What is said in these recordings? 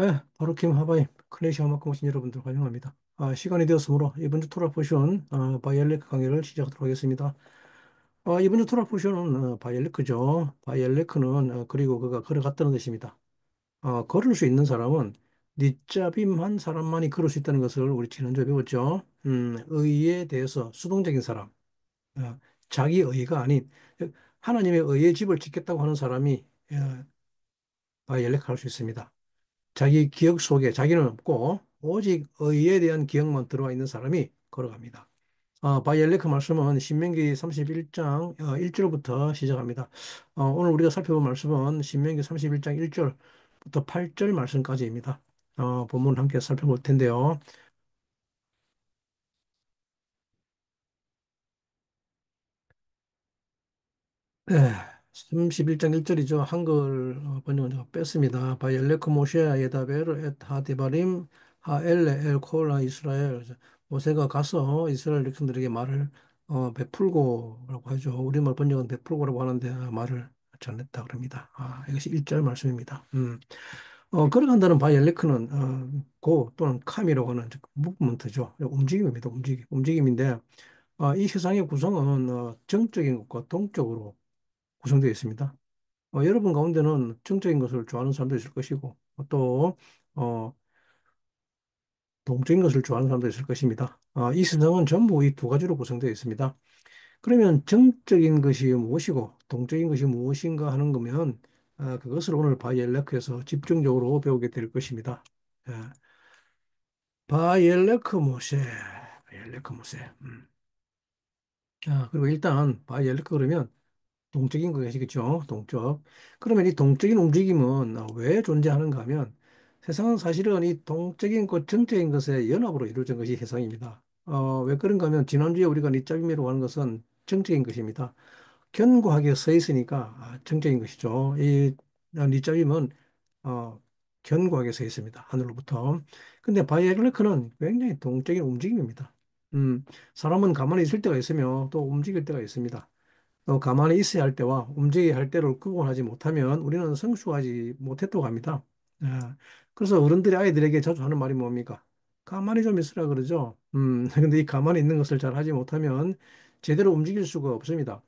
네, 바로킴 하바임 클래식 음악 공신 여러분들 환영합니다. 시간이 되었으므로 이번 주 토라 포션 바이엘레크 강의를 시작하도록 하겠습니다. 이번 주 토라 포션은 바이엘레크죠. 바이엘레크는 그리고 그가 걸어갔다는 뜻입니다. 걸을 수 있는 사람은 니자빔한 사람만이 걸을 수 있다는 것을 우리 지난주에 배웠죠. 의에 대해서 수동적인 사람, 어, 자기 의가 아닌 하나님의 의의 집을 짓겠다고 하는 사람이 바이엘레크 할 수 있습니다. 자기 기억 속에 자기는 없고 오직 의에 대한 기억만 들어와 있는 사람이 걸어갑니다. 바이엘레크 말씀은 신명기 31장 1절부터 시작합니다. 오늘 우리가 살펴볼 말씀은 신명기 31장 1절부터 8절 말씀까지입니다. 본문 함께 살펴볼 텐데요. 네, 31장 1절이죠. 한글 번역은 제가 뺐습니다. 바이엘레크 모세야 예다베르 엣 하디바림 하엘레 엘 콜라 이스라엘. 그래서 모세가 가서 이스라엘 백성들에게 말을 베풀고라고 하죠. 우리말 번역은 베풀고라고 하는데 말을 전했다 그럽니다. 이것이 1절 말씀입니다. 걸어간다는 바이엘레크는 고 또는 캄이라고 하는 무브먼트죠. 움직임입니다. 움직임인데 이 세상의 구성은 정적인 것과 동적으로 구성되어 있습니다. 여러분 가운데는 정적인 것을 좋아하는 사람도 있을 것이고 또 어, 동적인 것을 좋아하는 사람도 있을 것입니다. 이 세상은 전부 이 두 가지로 구성되어 있습니다. 그러면 정적인 것이 무엇이고 동적인 것이 무엇인가 하는 거면 그것을 오늘 바이엘레크에서 집중적으로 배우게 될 것입니다. 예, 바이엘레크 모세, 바이엘레크 모세. 그리고 일단 바이엘레크 그러면 동적인 거 계시겠죠? 동적. 그러면 이 동적인 움직임은 왜 존재하는가 하면 세상은 사실은 이 동적인 것, 정적인 것의 연합으로 이루어진 것이 세상입니다. 왜 그런가 하면 지난주에 우리가 니자빔이라고 하는 것은 정적인 것입니다. 견고하게 서 있으니까 정적인 것이죠. 이 니자빔은 어, 견고하게 서 있습니다. 하늘로부터. 근데 바이엘레크는 굉장히 동적인 움직임입니다. 사람은 가만히 있을 때가 있으며 또 움직일 때가 있습니다. 가만히 있어야 할 때와 움직여야 할 때를 구분하지 못하면 우리는 성숙하지 못했다고 합니다. 예. 그래서 어른들이 아이들에게 자주 하는 말이 뭡니까? 가만히 좀 있으라 그러죠. 근데 이 가만히 있는 것을 잘 하지 못하면 제대로 움직일 수가 없습니다.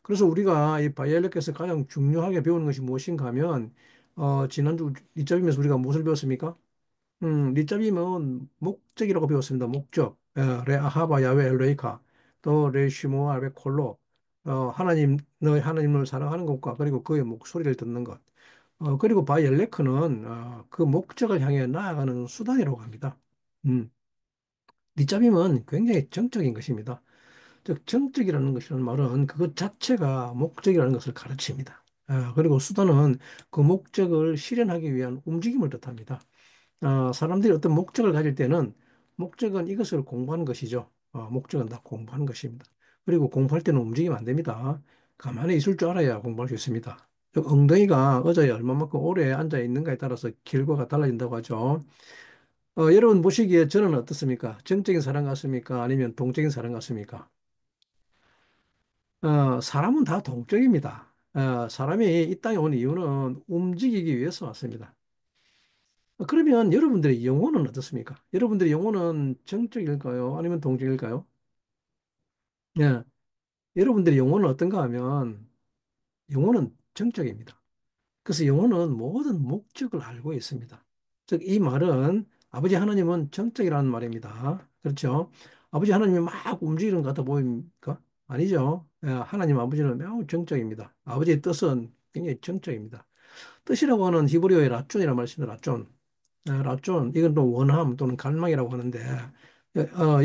그래서 우리가 이 바이엘렛께서 가장 중요하게 배우는 것이 무엇인가 하면 지난주 이점에서 우리가 무엇을 배웠습니까? 리잡임은 목적이라고 배웠습니다. 목적. 레 아하바 야외 엘레이카 또 레시모아 베 콜로 하나님 너희 하나님을 사랑하는 것과 그리고 그의 목소리를 듣는 것. 그리고 바이엘레크는 그 목적을 향해 나아가는 수단이라고 합니다. 음, 리잡임은 굉장히 정적인 것입니다. 즉 정적이라는 것이라는 말은 그것 자체가 목적이라는 것을 가르칩니다. 그리고 수단은 그 목적을 실현하기 위한 움직임을 뜻합니다. 사람들이 어떤 목적을 가질 때는 목적은 이것을 공부하는 것이죠. 목적은 다 공부하는 것입니다. 그리고 공부할 때는 움직이면 안 됩니다. 가만히 있을 줄 알아야 공부할 수 있습니다. 즉, 엉덩이가 의자에 얼마만큼 오래 앉아 있는가에 따라서 결과가 달라진다고 하죠. 여러분 보시기에 저는 어떻습니까? 정적인 사람 같습니까? 아니면 동적인 사람 같습니까? 사람은 다 동적입니다. 사람이 이 땅에 온 이유는 움직이기 위해서 왔습니다. 그러면 여러분들의 영혼은 어떻습니까? 여러분들의 영혼은 정적일까요? 아니면 동적일까요? 예. 여러분들의 영혼은 어떤가 하면 영혼은 정적입니다. 그래서 영혼은 모든 목적을 알고 있습니다. 즉, 이 말은 아버지 하나님은 정적이라는 말입니다. 그렇죠? 아버지 하나님이 막 움직이는 것 같아 보입니까? 아니죠. 하나님 아버지는 매우 정적입니다. 아버지의 뜻은 굉장히 정적입니다. 뜻이라고 하는 히브리어의 라존이라는 말이 있습니다. 라존. 라존, 이건 또 원함 또는 갈망이라고 하는데,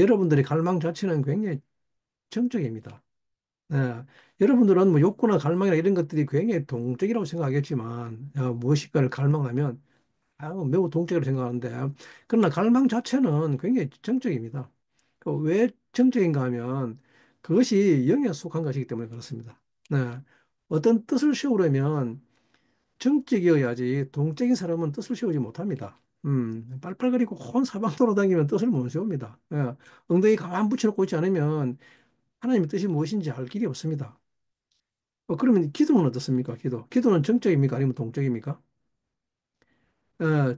여러분들의 갈망 자체는 굉장히 정적입니다. 여러분들은 뭐 욕구나 갈망이나 이런 것들이 굉장히 동적이라고 생각하겠지만, 무엇인가를 갈망하면 매우 동적이라고 생각하는데, 그러나 갈망 자체는 굉장히 정적입니다. 왜 정적인가 하면 그것이 영에 속한 것이기 때문에 그렇습니다. 네. 어떤 뜻을 세우려면 정적이어야지 동적인 사람은 뜻을 세우지 못합니다. 빨빨거리고 온 사방 돌아다니면 뜻을 못 세웁니다. 엉덩이 가만 붙여놓고 있지 않으면 하나님의 뜻이 무엇인지 알 길이 없습니다. 그러면 기도는 어떻습니까? 기도는 정적입니까? 아니면 동적입니까?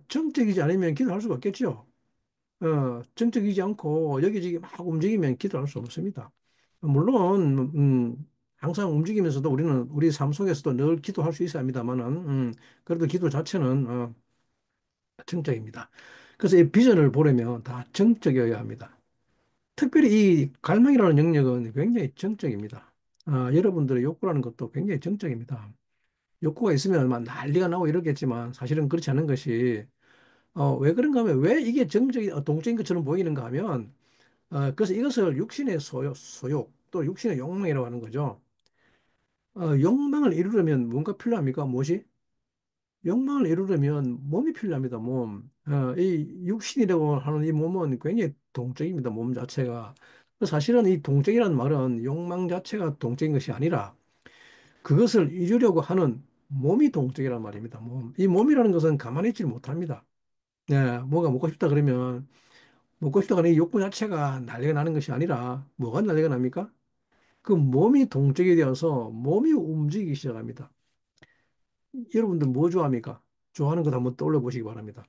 정적이지 않으면 기도할 수가 없겠죠. 정적이지 않고 여기저기 막 움직이면 기도할 수 없습니다. 물론, 항상 움직이면서도 우리는 우리 삶 속에서도 늘 기도할 수 있어야 합니다만은, 그래도 기도 자체는, 정적입니다. 그래서 이 비전을 보려면 다 정적이어야 합니다. 특별히 이 갈망이라는 영역은 굉장히 정적입니다. 여러분들의 욕구라는 것도 굉장히 정적입니다. 욕구가 있으면 막 난리가 나고 이러겠지만 사실은 그렇지 않은 것이 왜 그런가 하면 왜 이게 동적인 것처럼 보이는가 하면 그래서 이것을 육신의 소욕 또 육신의 욕망이라고 하는 거죠. 욕망을 이루려면 뭔가 필요합니까? 뭐지? 욕망을 이루려면 몸이 필요합니다. 몸. 이 육신이라고 하는 이 몸은 굉장히 동적입니다. 몸 자체가. 사실은 이 동적이라는 말은 욕망 자체가 동적인 것이 아니라 그것을 이루려고 하는 몸이 동적이란 말입니다. 몸. 이 몸이라는 것은 가만히 있지 못합니다. 네, 뭐가 먹고 싶다 그러면 먹고 싶다 그러는 이 욕구 자체가 난리가 나는 것이 아니라 뭐가 난리가 납니까? 그 몸이 동적이 되어서 몸이 움직이기 시작합니다. 여러분들 뭐 좋아합니까? 좋아하는 것 한번 떠올려 보시기 바랍니다.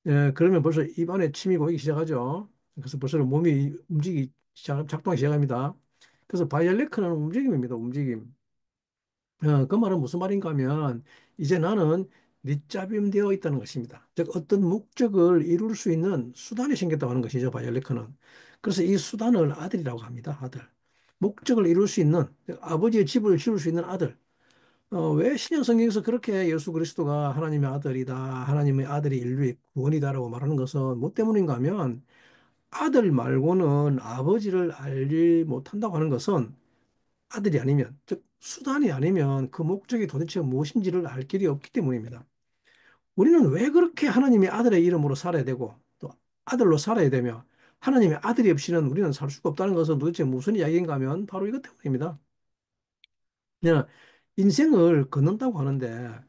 예, 그러면 벌써 입안에 침이 고이기 시작하죠. 그래서 벌써 몸이 작동하기 시작합니다. 그래서 바이엘레크는 움직임입니다. 움직임. 그 말은 무슨 말인가 하면 이제 나는 밑잡임되어 있다는 것입니다. 즉 어떤 목적을 이룰 수 있는 수단이 생겼다고 하는 것이죠. 바이올레크는. 그래서 이 수단을 아들이라고 합니다. 아들. 목적을 이룰 수 있는 즉 아버지의 집을 지을 수 있는 아들. 왜 신약 성경에서 그렇게 예수 그리스도가 하나님의 아들이다. 하나님의 아들이 인류의 구원이다라고 말하는 것은 뭐 때문인가 하면 아들 말고는 아버지를 알지 못한다고 하는 것은 아들이 아니면, 즉 수단이 아니면 그 목적이 도대체 무엇인지를 알 길이 없기 때문입니다. 우리는 왜 그렇게 하나님의 아들의 이름으로 살아야 되고 또 아들로 살아야 되며 하나님의 아들이 없이는 우리는 살 수가 없다는 것은 도대체 무슨 이야기인가 하면 바로 이것 때문입니다. 그냥 인생을 걷는다고 하는데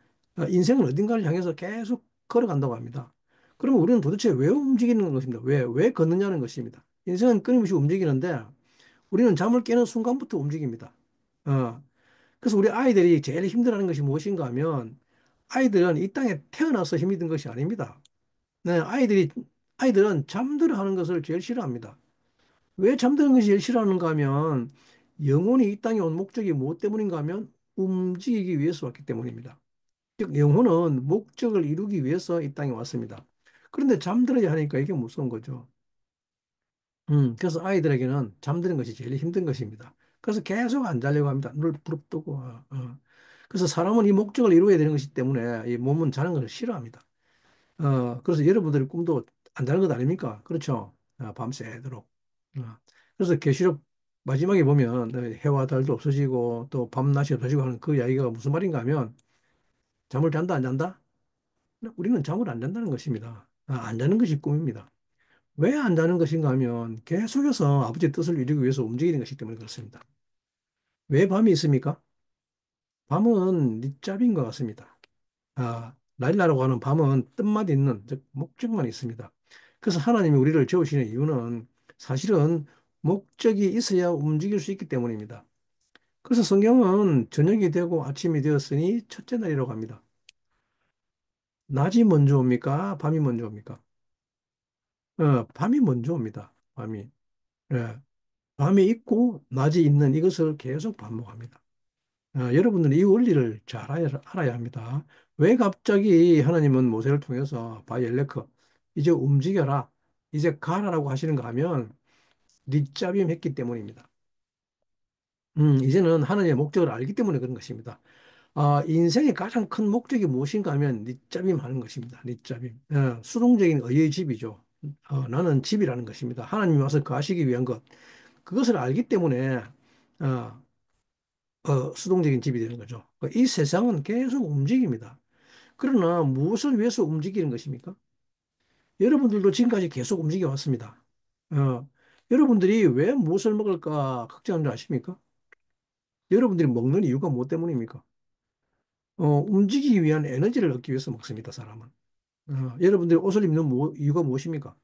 인생은 어딘가를 향해서 계속 걸어간다고 합니다. 그러면 우리는 도대체 왜 움직이는 것입니다. 왜 걷느냐는 것입니다. 인생은 끊임없이 움직이는데 우리는 잠을 깨는 순간부터 움직입니다. 어, 그래서 우리 아이들이 제일 힘들어하는 것이 무엇인가 하면 아이들은 이 땅에 태어나서 힘이 든 것이 아닙니다. 네, 아이들은 잠들어 하는 것을 제일 싫어합니다. 왜 잠드는 것이 제일 싫어하는가 하면 영혼이 이 땅에 온 목적이 무엇 때문인가 하면 움직이기 위해서 왔기 때문입니다. 즉, 영혼은 목적을 이루기 위해서 이 땅에 왔습니다. 그런데 잠들어야 하니까 이게 무서운 거죠. 그래서 아이들에게는 잠드는 것이 제일 힘든 것입니다. 그래서 계속 안 자려고 합니다. 눈을 부릅뜨고. 그래서 사람은 이 목적을 이루어야 되는 것이기 때문에 이 몸은 자는 것을 싫어합니다. 그래서 여러분들의 꿈도 안 자는 것 아닙니까? 그렇죠? 밤새도록. 그래서 계시록 마지막에 보면 해와 달도 없어지고 또 밤낮이 없어지고 하는 그 이야기가 무슨 말인가 하면 잠을 잔다 안 잔다? 우리는 잠을 안 잔다는 것입니다. 안 자는 것이 꿈입니다. 왜 안 자는 것인가 하면 계속해서 아버지의 뜻을 이루기 위해서 움직이는 것이기 때문에 그렇습니다. 왜 밤이 있습니까? 밤은 늦잠인 것 같습니다. 라일라라고 하는 밤은 뜸만 있는, 즉, 목적만 있습니다. 그래서 하나님이 우리를 재우시는 이유는 사실은 목적이 있어야 움직일 수 있기 때문입니다. 그래서 성경은 저녁이 되고 아침이 되었으니 첫째 날이라고 합니다. 낮이 먼저 옵니까? 밤이 먼저 옵니까? 밤이 먼저 옵니다. 밤이. 예. 밤이 있고 낮이 있는 이것을 계속 반복합니다. 여러분들은 이 원리를 잘 알아야 합니다. 왜 갑자기 하나님은 모세를 통해서 바이엘레크 이제 움직여라 이제 가라라고 하시는가 하면 늦잡임 했기 때문입니다. 이제는 하나님의 목적을 알기 때문에 그런 것입니다. 인생의 가장 큰 목적이 무엇인가 하면 늦잡임 하는 것입니다. 늦잡임. 수동적인 의의 집이죠. 나는 집이라는 것입니다. 하나님이 와서 거하시기 위한 것. 그것을 알기 때문에 어, 수동적인 집이 되는 거죠. 이 세상은 계속 움직입니다. 그러나 무엇을 위해서 움직이는 것입니까? 여러분들도 지금까지 계속 움직여 왔습니다. 여러분들이 왜 무엇을 먹을까 걱정하는 줄 아십니까? 여러분들이 먹는 이유가 무엇 때문입니까? 움직이기 위한 에너지를 얻기 위해서 먹습니다, 사람은. 여러분들이 옷을 입는 이유가 무엇입니까?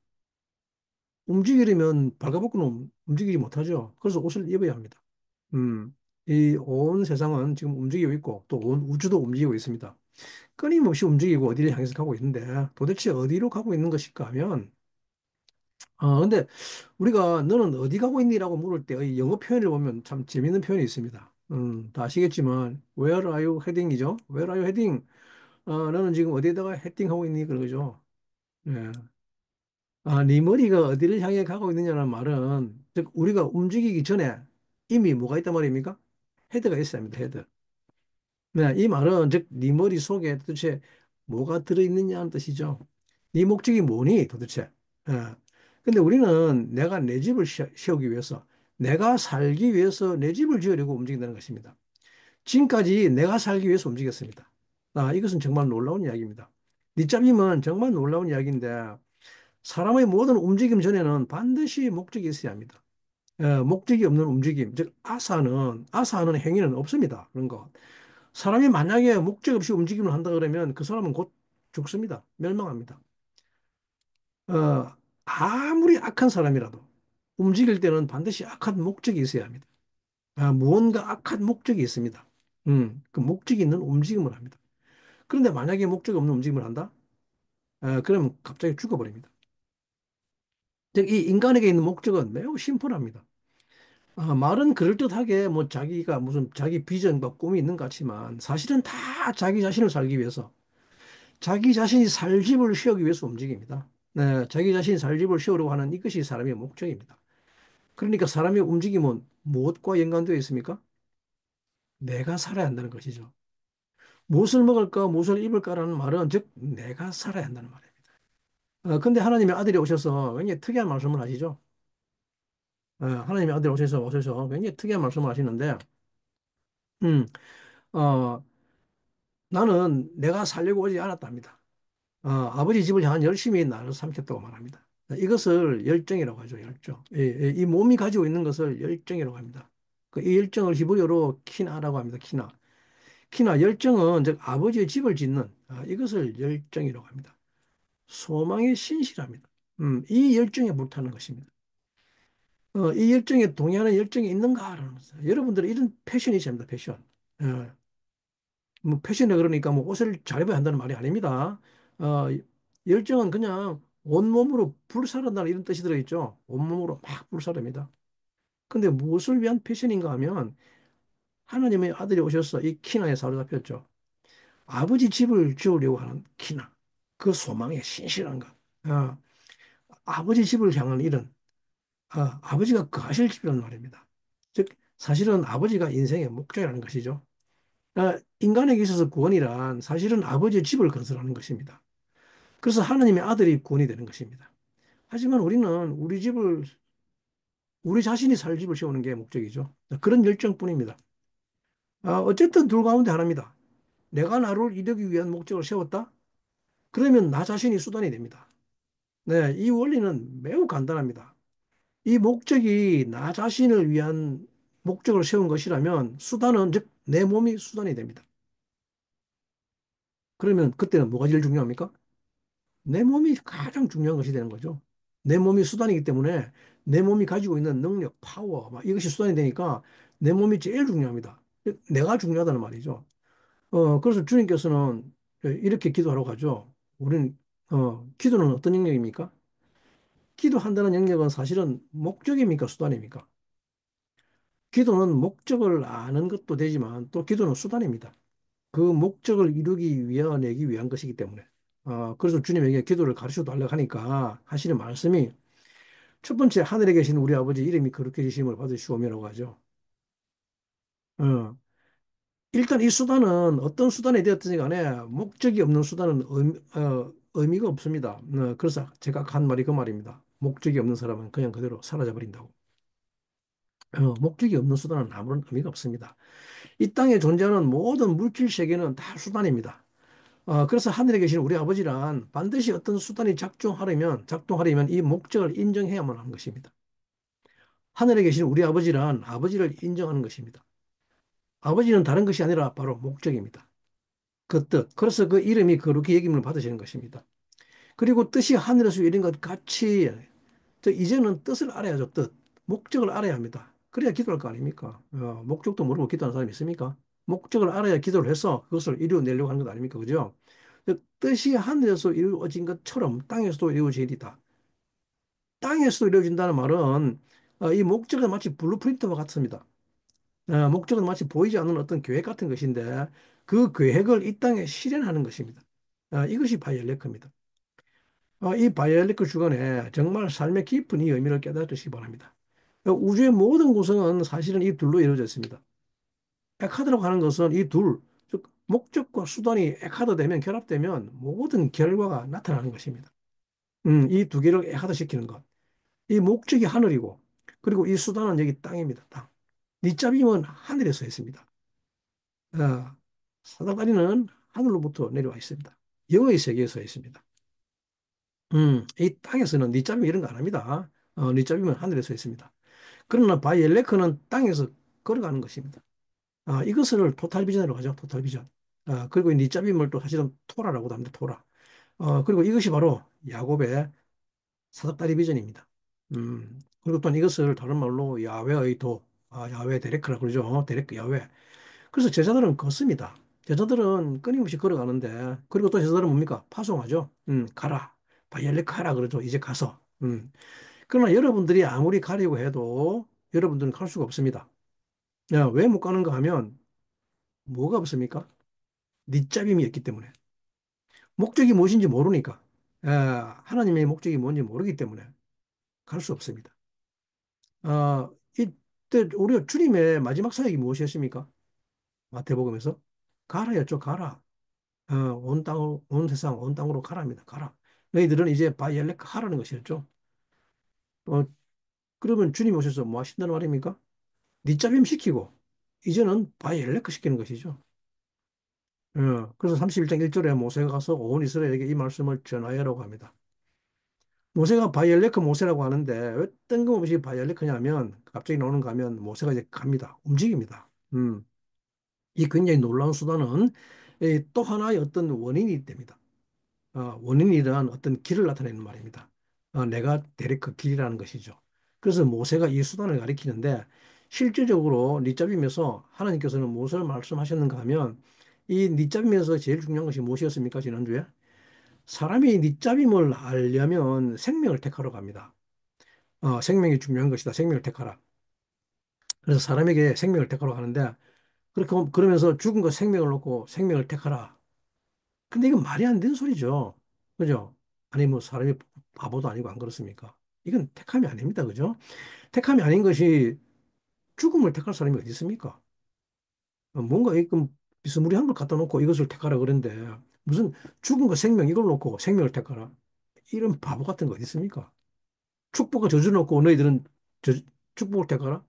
움직이려면 발가벗고는 움직이지 못하죠. 그래서 옷을 입어야 합니다. 이 온 세상은 지금 움직이고 있고 또 온 우주도 움직이고 있습니다. 끊임없이 움직이고 어디를 향해서 가고 있는데 도대체 어디로 가고 있는 것일까 하면 근데 우리가 너는 어디 가고 있니라고 물을 때 의 영어 표현을 보면 참 재밌는 표현이 있습니다. 다 아시겠지만 Where are you heading이죠? Where are you heading? 너는 지금 어디에다가 헤딩하고 있니? 그런 거죠. 예. 네 머리가 어디를 향해 가고 있느냐는 말은 즉 우리가 움직이기 전에 이미 뭐가 있단 말입니까? 헤드가 있어야 합니다. 헤드. 네, 이 말은 즉 네 머리 속에 도대체 뭐가 들어있느냐는 뜻이죠. 네 목적이 뭐니 도대체. 예. 근데 우리는 내가 내 집을 세우기 위해서 내가 살기 위해서 내 집을 지으려고 움직인다는 것입니다. 지금까지 내가 살기 위해서 움직였습니다. 이것은 정말 놀라운 이야기입니다. 니짭임은 정말 놀라운 이야기인데 사람의 모든 움직임 전에는 반드시 목적이 있어야 합니다. 목적이 없는 움직임, 즉 아사하는 행위는 없습니다. 그런 거. 사람이 만약에 목적 없이 움직임을 한다 그러면 그 사람은 곧 죽습니다. 멸망합니다. 어, 아무리 악한 사람이라도 움직일 때는 반드시 악한 목적이 있어야 합니다. 무언가 악한 목적이 있습니다. 그 목적이 있는 움직임을 합니다. 그런데 만약에 목적 없는 움직임을 한다? 그러면 갑자기 죽어버립니다. 즉, 이 인간에게 있는 목적은 매우 심플합니다. 말은 그럴듯하게 뭐 자기가 무슨 자기 비전과 꿈이 있는 것 같지만 사실은 다 자기 자신을 살기 위해서 자기 자신이 살 집을 세우기 위해서 움직입니다. 네, 자기 자신이 살 집을 세우려고 하는 이것이 사람의 목적입니다. 그러니까 사람의 움직임은 무엇과 연관되어 있습니까? 내가 살아야 한다는 것이죠. 무엇을 먹을까, 무엇을 입을까라는 말은 즉 내가 살아야 한다는 말입니다. 근데 하나님의 아들이 오셔서 굉장히 특이한 말씀을 하시죠. 하나님의 아들이 오셔서 굉장히 특이한 말씀을 하시는데, 음, 어, 나는 내가 살려고 오지 않았답니다. 아버지 집을 향한 열심히 나를 삼켰다고 말합니다. 이것을 열정이라고 하죠, 열정. 이 몸이 가지고 있는 것을 열정이라고 합니다. 이 열정을 히브리어로 키나라고 합니다, 키나. 키나, 열정은 즉 아버지의 집을 짓는 이것을 열정이라고 합니다. 소망의 신실합니다. 이 열정에 불타는 것입니다. 이 열정에 동의하는 열정이 있는가라는 거죠. 여러분들은 이런 패션이 있습니다, 패션. 어, 뭐 패션에 그러니까 뭐 옷을 잘 입어야 한다는 말이 아닙니다. 어, 열정은 그냥 온몸으로 불사른다는 이런 뜻이 들어있죠. 온몸으로 막 불사릅니다. 근데 무엇을 위한 패션인가 하면 하나님의 아들이 오셔서 이 키나에 사로잡혔죠. 아버지 집을 지으려고 하는 키나. 그 소망의 신실한가. 어, 아버지 집을 향한 일은 아버지가 거하실 집이라는 말입니다. 즉 사실은 아버지가 인생의 목적이라는 것이죠. 인간에게 있어서 구원이란 사실은 아버지의 집을 건설하는 것입니다. 그래서 하나님의 아들이 구원이 되는 것입니다. 하지만 우리는 우리 자신이 살 집을 세우는 게 목적이죠. 그런 열정뿐입니다. 어쨌든 둘 가운데 하나입니다. 내가 나를 이루기 위한 목적을 세웠다? 그러면 나 자신이 수단이 됩니다. 네, 이 원리는 매우 간단합니다. 이 목적이 나 자신을 위한 목적을 세운 것이라면 수단은 즉 내 몸이 수단이 됩니다. 그러면 그때는 뭐가 제일 중요합니까? 내 몸이 가장 중요한 것이 되는 거죠. 내 몸이 수단이기 때문에 내 몸이 가지고 있는 능력, 파워, 막 이것이 수단이 되니까 내 몸이 제일 중요합니다. 내가 중요하다는 말이죠. 그래서 주님께서는 이렇게 기도하라고 하죠. 우리는, 기도는 어떤 영역입니까? 기도한다는 영역은 사실은 목적입니까? 수단입니까? 기도는 목적을 아는 것도 되지만 또 기도는 수단입니다. 그 목적을 내기 위한 것이기 때문에. 그래서 주님에게 기도를 가르쳐 달라고 하니까 하시는 말씀이 첫 번째 하늘에 계신 우리 아버지 이름이 거룩해지심을 받으시오며라고 하죠. 어, 일단 이 수단은 어떤 수단이 되었든지 간에 목적이 없는 수단은 의미가 없습니다. 그래서 제가 한 말이 그 말입니다. 목적이 없는 사람은 그냥 그대로 사라져 버린다고. 목적이 없는 수단은 아무런 의미가 없습니다. 이 땅에 존재하는 모든 물질 세계는 다 수단입니다. 그래서 하늘에 계신 우리 아버지란 반드시 어떤 수단이 작동하려면 이 목적을 인정해야만 하는 것입니다. 하늘에 계신 우리 아버지란 아버지를 인정하는 것입니다. 아버지는 다른 것이 아니라 바로 목적입니다. 그 뜻. 그래서 그 이름이 거룩히 여김을 받으시는 것입니다. 그리고 뜻이 하늘에서 이런 것 같이 이제는 뜻을 알아야죠. 뜻. 목적을 알아야 합니다. 그래야 기도할 거 아닙니까? 목적도 모르고 기도하는 사람이 있습니까? 목적을 알아야 기도를 해서 그것을 이루어내려고 하는 것 아닙니까? 그죠? 그 뜻이 하늘에서 이루어진 것처럼 땅에서도 이루어지리다. 땅에서도 이루어진다는 말은 이 목적은 마치 블루프린트와 같습니다. 목적은 마치 보이지 않는 어떤 계획 같은 것인데 그 계획을 이 땅에 실현하는 것입니다. 이것이 바이엘레크입니다. 이 바이엘레크 주간에 정말 삶의 깊은 이 의미를 깨닫으시기 바랍니다. 우주의 모든 구성은 사실은 이 둘로 이루어져 있습니다. 에카드라고 하는 것은 이 둘, 즉 목적과 수단이 에카드되면 결합되면 모든 결과가 나타나는 것입니다. 이 두 개를 에카드 시키는 것. 이 목적이 하늘이고 그리고 이 수단은 여기 땅입니다. 땅. 밑잡임은 하늘에 서 있습니다. 어, 사다다리는 하늘로부터 내려와 있습니다. 영의 세계에 서 있습니다. 이 땅에서는 밑잡임 이런 거 안 합니다. 밑잡임은 하늘에 서 있습니다. 그러나 바이엘레크는 땅에서 걸어가는 것입니다. 이것을 토탈 비전이라고 하죠. 토탈 비전. 그리고 이 밑잡임을 또 사실은 토라라고도 합니다. 토라. 그리고 이것이 바로 야곱의 사닥다리 비전입니다. 그리고 또 이것을 다른 말로 야훼의 도, 야훼 데레크라 그러죠. 데레크 야훼. 그래서 제자들은 걷습니다. 제자들은 끊임없이 걸어가는데, 그리고 또 제자들은 뭡니까? 파송하죠. 가라. 바이엘레크 하라 그러죠. 이제 가서. 그러나 여러분들이 아무리 가려고 해도 여러분들은 갈 수가 없습니다. 야, 왜 못 가는가 하면 뭐가 없습니까? 밑잡임이 있기 때문에. 목적이 무엇인지 모르니까. 하나님의 목적이 뭔지 모르기 때문에 갈 수 없습니다. 이때 우리가 주님의 마지막 사역이 무엇이었습니까? 마태복음에서 가라였죠. 가라. 온 땅, 온 세상, 온 땅으로 가라입니다. 가라. 너희들은 이제 바이엘레크 하라는 것이었죠. 어, 그러면 주님 오셔서 뭐 하신다는 말입니까? 밑잡임 시키고 이제는 바이엘레크 시키는 것이죠. 그래서 31장 1절에 모세가 가서 온 이스라엘에게 이 말씀을 전하여라고 합니다. 모세가 바이엘레크 모세라고 하는데 왜 뜬금없이 바이엘레크냐면 갑자기 나오는가 하면 모세가 이제 갑니다. 움직입니다. 이 굉장히 놀라운 수단은 또 하나의 어떤 원인이 됩니다. 원인이란 어떤 길을 나타내는 말입니다. 내가 데렉 그 길이라는 것이죠. 그래서 모세가 이 수단을 가리키는데 실제적으로 니잡임에서 하나님께서는 무엇을 말씀하셨는가 하면 이 니잡임에서 제일 중요한 것이 무엇이었습니까? 지난주에 사람이 니잡임을 알려면 생명을 택하러 갑니다. 생명이 중요한 것이다. 생명을 택하라. 그래서 사람에게 생명을 택하러 가는데 그렇게 그러면서 죽은 것 생명을 놓고 생명을 택하라. 근데 이건 말이 안 되는 소리죠. 그죠? 아니, 뭐, 사람이 바보도 아니고 안 그렇습니까? 이건 택함이 아닙니다. 그죠? 택함이 아닌 것이 죽음을 택할 사람이 어디 있습니까? 뭔가 이금 비스무리한 걸 갖다 놓고 이것을 택하라 그러는데 무슨 죽은 거 생명 이걸 놓고 생명을 택하라. 이런 바보 같은 거 어디 있습니까? 축복과 저주 놓고 너희들은 저, 축복을 택하라?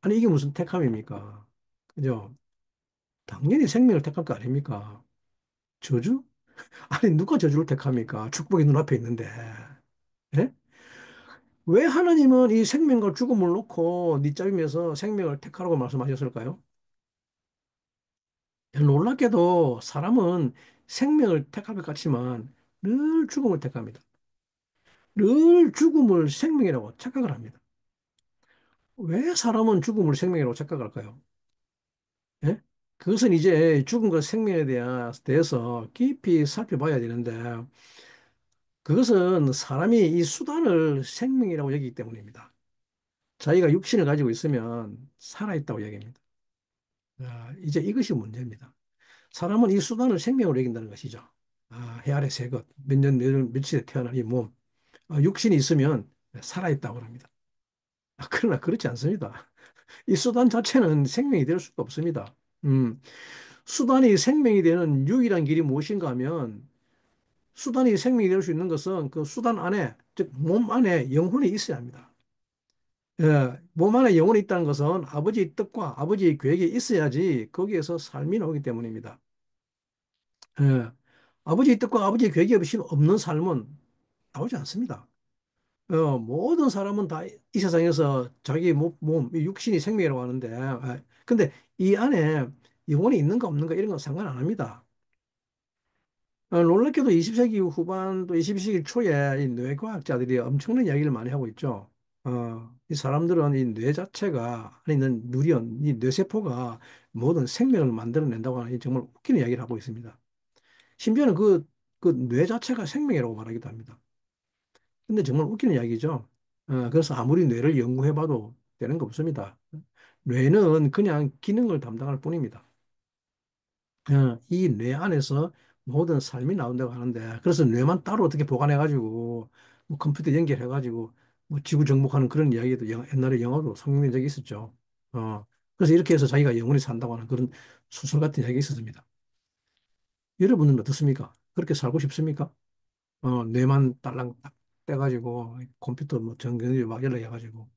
아니, 이게 무슨 택함입니까? 그죠? 당연히 생명을 택할 거 아닙니까? 저주? 아니, 누가 저주를 택합니까? 축복이 눈앞에 있는데. 예? 왜 하나님은 이 생명과 죽음을 놓고 밑잡임에서 생명을 택하라고 말씀하셨을까요? 놀랍게도 사람은 생명을 택할 것 같지만 늘 죽음을 택합니다. 늘 죽음을 생명이라고 착각을 합니다. 왜 사람은 죽음을 생명이라고 착각할까요? 예? 그것은 이제 죽음과 생명에 대해서 깊이 살펴봐야 되는데 그것은 사람이 이 수단을 생명이라고 여기기 때문입니다. 자기가 육신을 가지고 있으면 살아있다고 얘기합니다. 이제 이것이 문제입니다. 사람은 이 수단을 생명으로 여긴다는 것이죠. 해 아래 새 것, 몇 년, 며칠에 태어난 이 몸, 육신이 있으면 살아있다고 합니다. 그러나 그렇지 않습니다. 이 수단 자체는 생명이 될 수가 없습니다. 음, 수단이 생명이 되는 유일한 길이 무엇인가 하면 수단이 생명이 될 수 있는 것은 그 수단 안에, 즉 몸 안에 영혼이 있어야 합니다. 몸 안에 영혼이 있다는 것은 아버지의 뜻과 아버지의 계획이 있어야지 거기에서 삶이 나오기 때문입니다. 예. 아버지의 뜻과 아버지의 계획이 없이 없는 삶은 나오지 않습니다. 모든 사람은 다 이 세상에서 자기 이 육신이 생명이라고 하는데, 근데 이 안에 영혼이 있는가 없는가 이런 건 상관 안 합니다. 놀랍게도 20세기 후반 또 22세기 초에 이 뇌과학자들이 엄청난 이야기를 많이 하고 있죠. 이 사람들은 이 뇌 자체가, 아니, 누리온 이 뇌세포가 모든 생명을 만들어낸다고 하는 이 정말 웃기는 이야기를 하고 있습니다. 심지어는 그 뇌 자체가 생명이라고 말하기도 합니다. 근데 정말 웃기는 이야기죠. 그래서 아무리 뇌를 연구해봐도 되는 거 없습니다. 뇌는 그냥 기능을 담당할 뿐입니다. 이 뇌 안에서 모든 삶이 나온다고 하는데, 그래서 뇌만 따로 어떻게 보관해가지고, 뭐 컴퓨터 연결해가지고, 뭐 지구 정복하는 그런 이야기도 옛날에 영화도 성공된 적이 있었죠. 그래서 이렇게 해서 자기가 영원히 산다고 하는 그런 소설 같은 이야기가 있었습니다. 여러분은 어떻습니까? 그렇게 살고 싶습니까? 뇌만 딸랑 딱 떼가지고, 컴퓨터 뭐 전기전기 막 연락해가지고,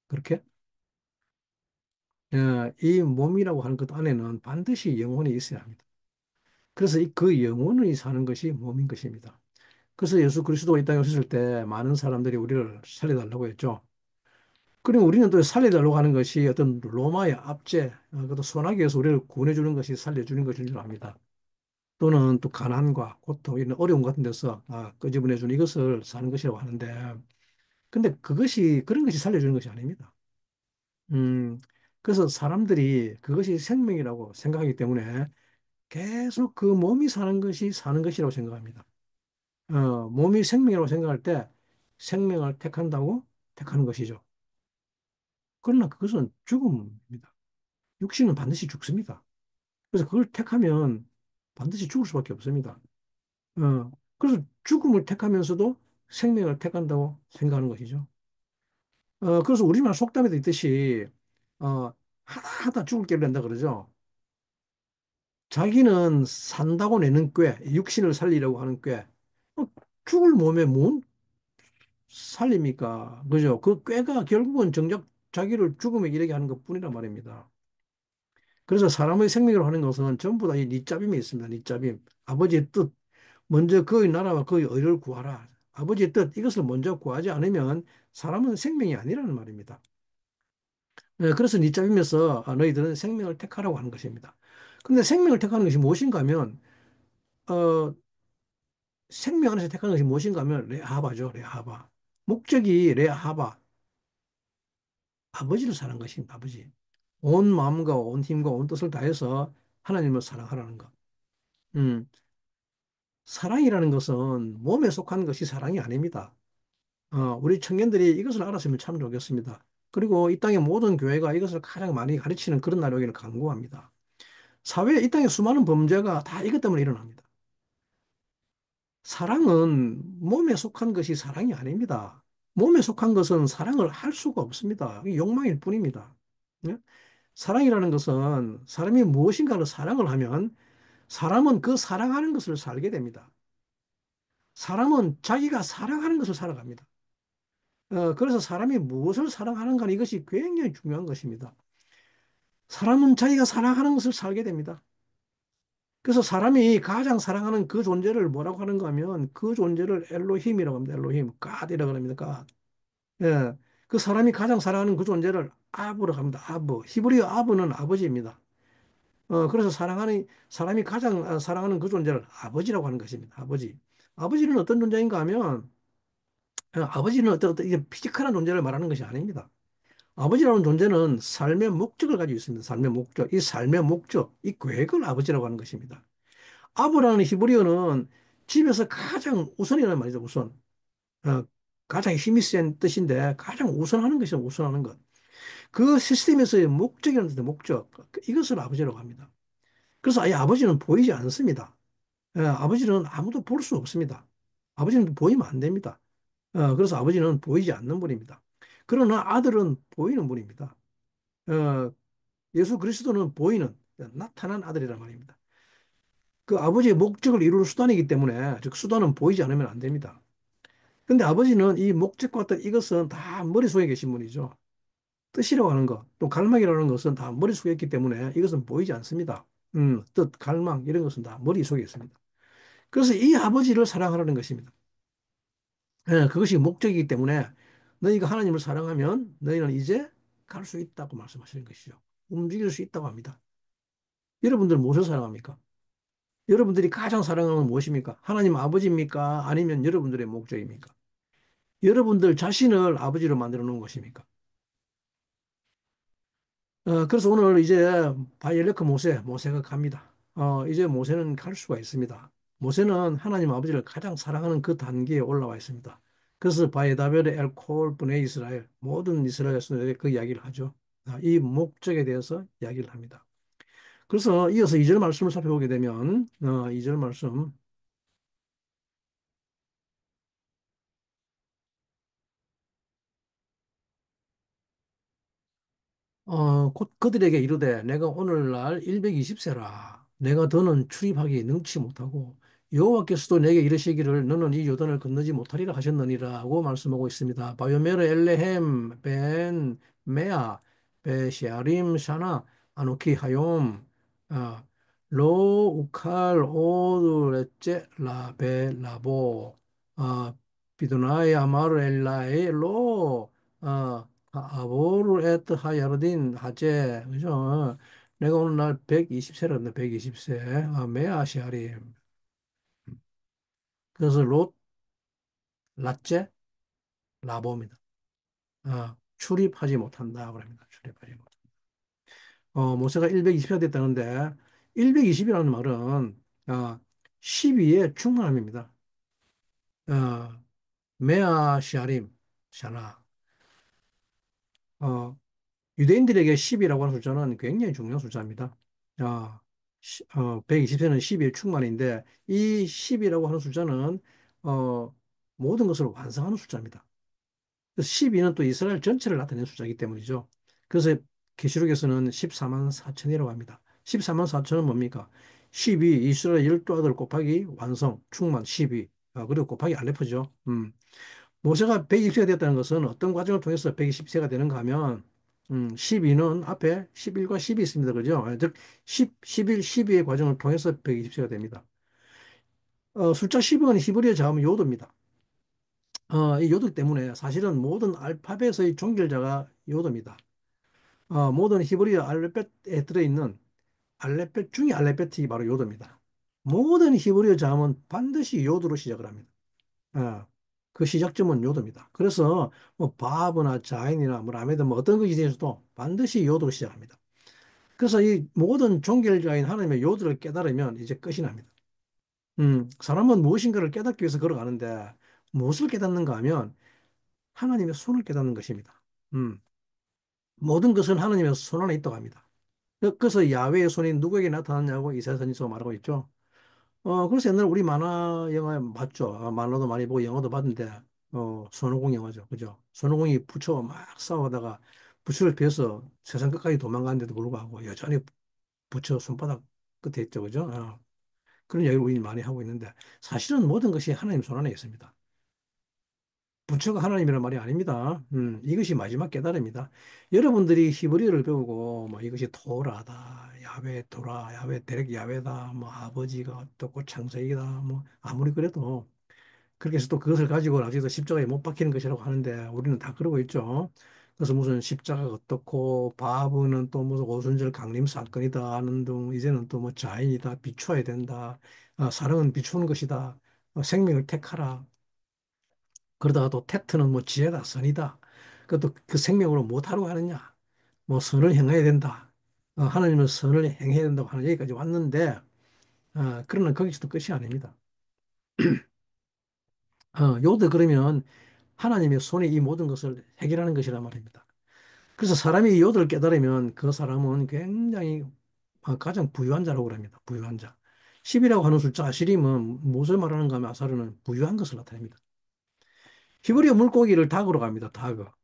그렇게? 이 몸이라고 하는 것 안에는 반드시 영혼이 있어야 합니다. 그래서 그 영혼이 사는 것이 몸인 것입니다. 그래서 예수 그리스도가 이 땅에 오셨을 때 많은 사람들이 우리를 살려달라고 했죠. 그리고 우리는 또 살려달라고 하는 것이 어떤 로마의 압제, 그것도 소나기에서 우리를 구원해 주는 것이 살려주는 것인 줄 압니다. 또는 또 가난과 고통, 이런 어려움 같은 데서 끄집어내 주는 이것을 사는 것이라고 하는데, 근데 그런 것이 살려주는 것이 아닙니다. 음, 그래서 사람들이 그것이 생명이라고 생각하기 때문에 계속 그 몸이 사는 것이 사는 것이라고 생각합니다. 몸이 생명이라고 생각할 때 생명을 택한다고 택하는 것이죠. 그러나 그것은 죽음입니다. 육신은 반드시 죽습니다. 그래서 그걸 택하면 반드시 죽을 수밖에 없습니다. 그래서 죽음을 택하면서도 생명을 택한다고 생각하는 것이죠. 그래서 우리말 속담에도 있듯이 하다 하다 죽을 길을 낸다 그러죠. 자기는 산다고 내는 꾀, 육신을 살리려고 하는 꾀. 어, 죽을 몸에 뭔 살립니까? 그죠? 그 꾀가 결국은 정작 자기를 죽음에 이르게 하는 것뿐이란 말입니다. 그래서 사람의 생명으로 하는 것은 전부 다 이 니잡임이 있습니다. 니잡임. 아버지의 뜻. 먼저 그의 나라와 그의 의를 구하라. 아버지의 뜻. 이것을 먼저 구하지 않으면 사람은 생명이 아니라는 말입니다. 그래서 니잡임에서 너희들은 생명을 택하라고 하는 것입니다. 근데 생명을 택하는 것이 무엇인가 하면 어, 생명 안에서 택하는 것이 무엇인가 하면 레하바죠. 레하바. 목적이 레하바. 아버지를 사는 것입니다. 아버지. 온 마음과 온 힘과 온 뜻을 다해서 하나님을 사랑하라는 것. 음, 사랑이라는 것은 몸에 속한 것이 사랑이 아닙니다. 우리 청년들이 이것을 알았으면 참 좋겠습니다. 그리고 이 땅의 모든 교회가 이것을 가장 많이 가르치는 그런 나라기를 강구합니다. 이 땅에 수많은 범죄가 다 이것 때문에 일어납니다. 사랑은 몸에 속한 것이 사랑이 아닙니다. 몸에 속한 것은 사랑을 할 수가 없습니다. 이게 욕망일 뿐입니다. 예? 사랑이라는 것은 사람이 무엇인가를 사랑을 하면 사람은 그 사랑하는 것을 살게 됩니다. 사람은 자기가 사랑하는 것을 살아갑니다. 그래서 사람이 무엇을 사랑하는가 이것이 굉장히 중요한 것입니다. 사람은 자기가 사랑하는 것을 살게 됩니다. 그래서 사람이 가장 사랑하는 그 존재를 뭐라고 하는가 하면 그 존재를 엘로힘이라고 합니다. 엘로힘, 갓이라고 합니다. 갓. 예. 그 사람이 가장 사랑하는 그 존재를 아브라고 합니다. 아브. 히브리어 아브는 아버지입니다. 그래서 사람이 가장 사랑하는 그 존재를 아버지라고 하는 것입니다. 아버지. 아버지는 어떤 존재인가 하면, 아버지는 어떤 이게 피지컬한 존재를 말하는 것이 아닙니다. 아버지라는 존재는 삶의 목적을 가지고 있습니다. 삶의 목적. 이 삶의 목적, 이 계획을 아버지라고 하는 것입니다. 아브라는 히브리어는 집에서 가장 우선이라는 말이죠. 우선. 어, 가장 힘이 센 뜻인데 가장 우선하는 것이 우선하는 것. 그 시스템에서의 목적이라는 뜻의 목적. 이것을 아버지라고 합니다. 그래서 아예 아버지는 보이지 않습니다. 아버지는 아무도 볼 수 없습니다. 아버지는 보이면 안 됩니다. 그래서 아버지는 보이지 않는 분입니다. 그러나 아들은 보이는 분입니다. 어, 예수 그리스도는 보이는, 나타난 아들이란 말입니다. 그 아버지의 목적을 이룰 수단이기 때문에, 즉, 수단은 보이지 않으면 안 됩니다. 근데 아버지는 이 목적과 어떤 이것은 다 머릿속에 계신 분이죠. 뜻이라고 하는 것, 또 갈망이라는 것은 다 머릿속에 있기 때문에 이것은 보이지 않습니다. 뜻, 갈망, 이런 것은 다 머릿속에 있습니다. 그래서 이 아버지를 사랑하라는 것입니다. 그것이 목적이기 때문에 너희가 하나님을 사랑하면 너희는 이제 갈 수 있다고 말씀하시는 것이죠. 움직일 수 있다고 합니다. 여러분들 무엇을 사랑합니까? 여러분들이 가장 사랑하는 건 무엇입니까? 하나님 아버지입니까? 아니면 여러분들의 목적입니까? 여러분들 자신을 아버지로 만들어 놓은 것입니까? 그래서 오늘 이제 바이엘레크 모세가 갑니다. 이제 모세는 갈 수가 있습니다. 모세는 하나님 아버지를 가장 사랑하는 그 단계에 올라와 있습니다. 그래서 바이다벨의 엘콜 분의 이스라엘, 모든 이스라엘 백성들에게 그 이야기를 하죠. 이 목적에 대해서 이야기를 합니다. 그래서 이어서 2절 말씀을 살펴보게 되면, 2절 말씀, 곧 그들에게 이르되 내가 오늘날 120세라 내가 더는 출입하기 능치 못하고 여호와께서도 내게 이르시기를 너는 이 요단을 건너지 못하리라 하셨느니라고 말씀하고 있습니다. 바요메르 엘레헴 벤 메아 베시아림 샤나 아노키 하욤 아, 로 우칼 오르레째 라베 라보 비두나이 아마르 엘라에 로 아보르 에트 하야르딘 하제 그죠? 내가 오늘날 120세라는데 120세 메아시아리 그래서 롯 라째 라보입니다. 출입하지 못한다 그럽니다. 출입하지 못한다. 모세가 120세가 됐다는데 120이라는 말은 12의 충만함입니다. 어, 메아시아림 샤나 어, 유대인들에게 10이라고 하는 숫자는 굉장히 중요한 숫자입니다. 120세는 12의 충만인데 이 10이라고 하는 숫자는 어, 모든 것을 완성하는 숫자입니다. 그래서 12는 또 이스라엘 전체를 나타내는 숫자이기 때문이죠. 그래서 계시록에서는 14만 4천이라고 합니다. 14만 4천은 뭡니까? 12 이스라엘 열두 아들 곱하기 완성 충만 12 그리고 곱하기 알레프죠. 모세가 120세가 됐다는 것은 어떤 과정을 통해서 120세가 되는가 하면 12는 앞에 11과 10이 있습니다. 그죠? 즉 10, 11, 12의 과정을 통해서 120세가 됩니다. 숫자 10은 히브리어 자음 요도입니다. 이 요도 때문에 사실은 모든 알파벳의 종결자가 요도입니다. 모든 히브리어 알파벳에 들어있는 알파벳 중에 알파벳이 바로 요도입니다. 모든 히브리어 자음은 반드시 요도로 시작을 합니다. 어, 그 시작점은 요도입니다. 그래서 뭐 바브나 자인이나 뭐 라메드 뭐 어떤 것이 대해서도 반드시 요도로 시작합니다. 그래서 이 모든 종결자인 하나님의 요도를 깨달으면 이제 끝이 납니다. 사람은 무엇인가를 깨닫기 위해서 걸어가는데 무엇을 깨닫는가 하면 하나님의 손을 깨닫는 것입니다. 음, 모든 것은 하나님의 손 안에 있다고 합니다. 그래서 야훼의 손이 누구에게 나타났냐고 이사야서에서 말하고 있죠. 그래서 옛날 우리 만화 영화 봤죠. 만화도 많이 보고 영화도 봤는데, 손오공 영화죠. 그죠? 손오공이 부처와 막 싸우다가 부처를 피해서 세상 끝까지 도망가는데도 불구하고 여전히 부처 손바닥 끝에 있죠. 그죠? 그런 이야기를 우리 많이 하고 있는데, 사실은 모든 것이 하나님 손 안에 있습니다. 부처가 하나님이란 말이 아닙니다. 이것이 마지막 깨달음입니다. 여러분들이 히브리어를 배우고 뭐 이것이 토라다, 야훼 토라, 야훼 데렉 야훼다, 뭐 아버지가 어떻고 창세기다, 뭐 아무리 그래도 그렇게 해서 또 그것을 가지고 나중에 십자가에 못 박히는 것이라고 하는데 우리는 다 그러고 있죠. 그래서 무슨 십자가가 어떻고 바브는 또 무슨 오순절 강림 사건이다 하는 등 이제는 또 뭐 자인이다 비추어야 된다. 사랑은 비추는 것이다. 생명을 택하라. 그러다가 또 테트는 뭐 지혜다, 선이다. 그것도 그 생명으로 못하러 가느냐. 뭐 선을 행해야 된다. 하나님은 선을 행해야 된다고 하는 얘기까지 왔는데, 그러나 거기서도 끝이 아닙니다. 요도 그러면 하나님의 손이 이 모든 것을 해결하는 것이란 말입니다. 그래서 사람이 이 요도를 깨달으면 그 사람은 굉장히 가장 부유한 자라고 합니다. 부유한 자. 10이라고 하는 숫자 아시림은 무엇을 말하는가 하면 아사르는 부유한 것을 나타냅니다. 히브리어 물고기를 닭으로 갑니다. 닭.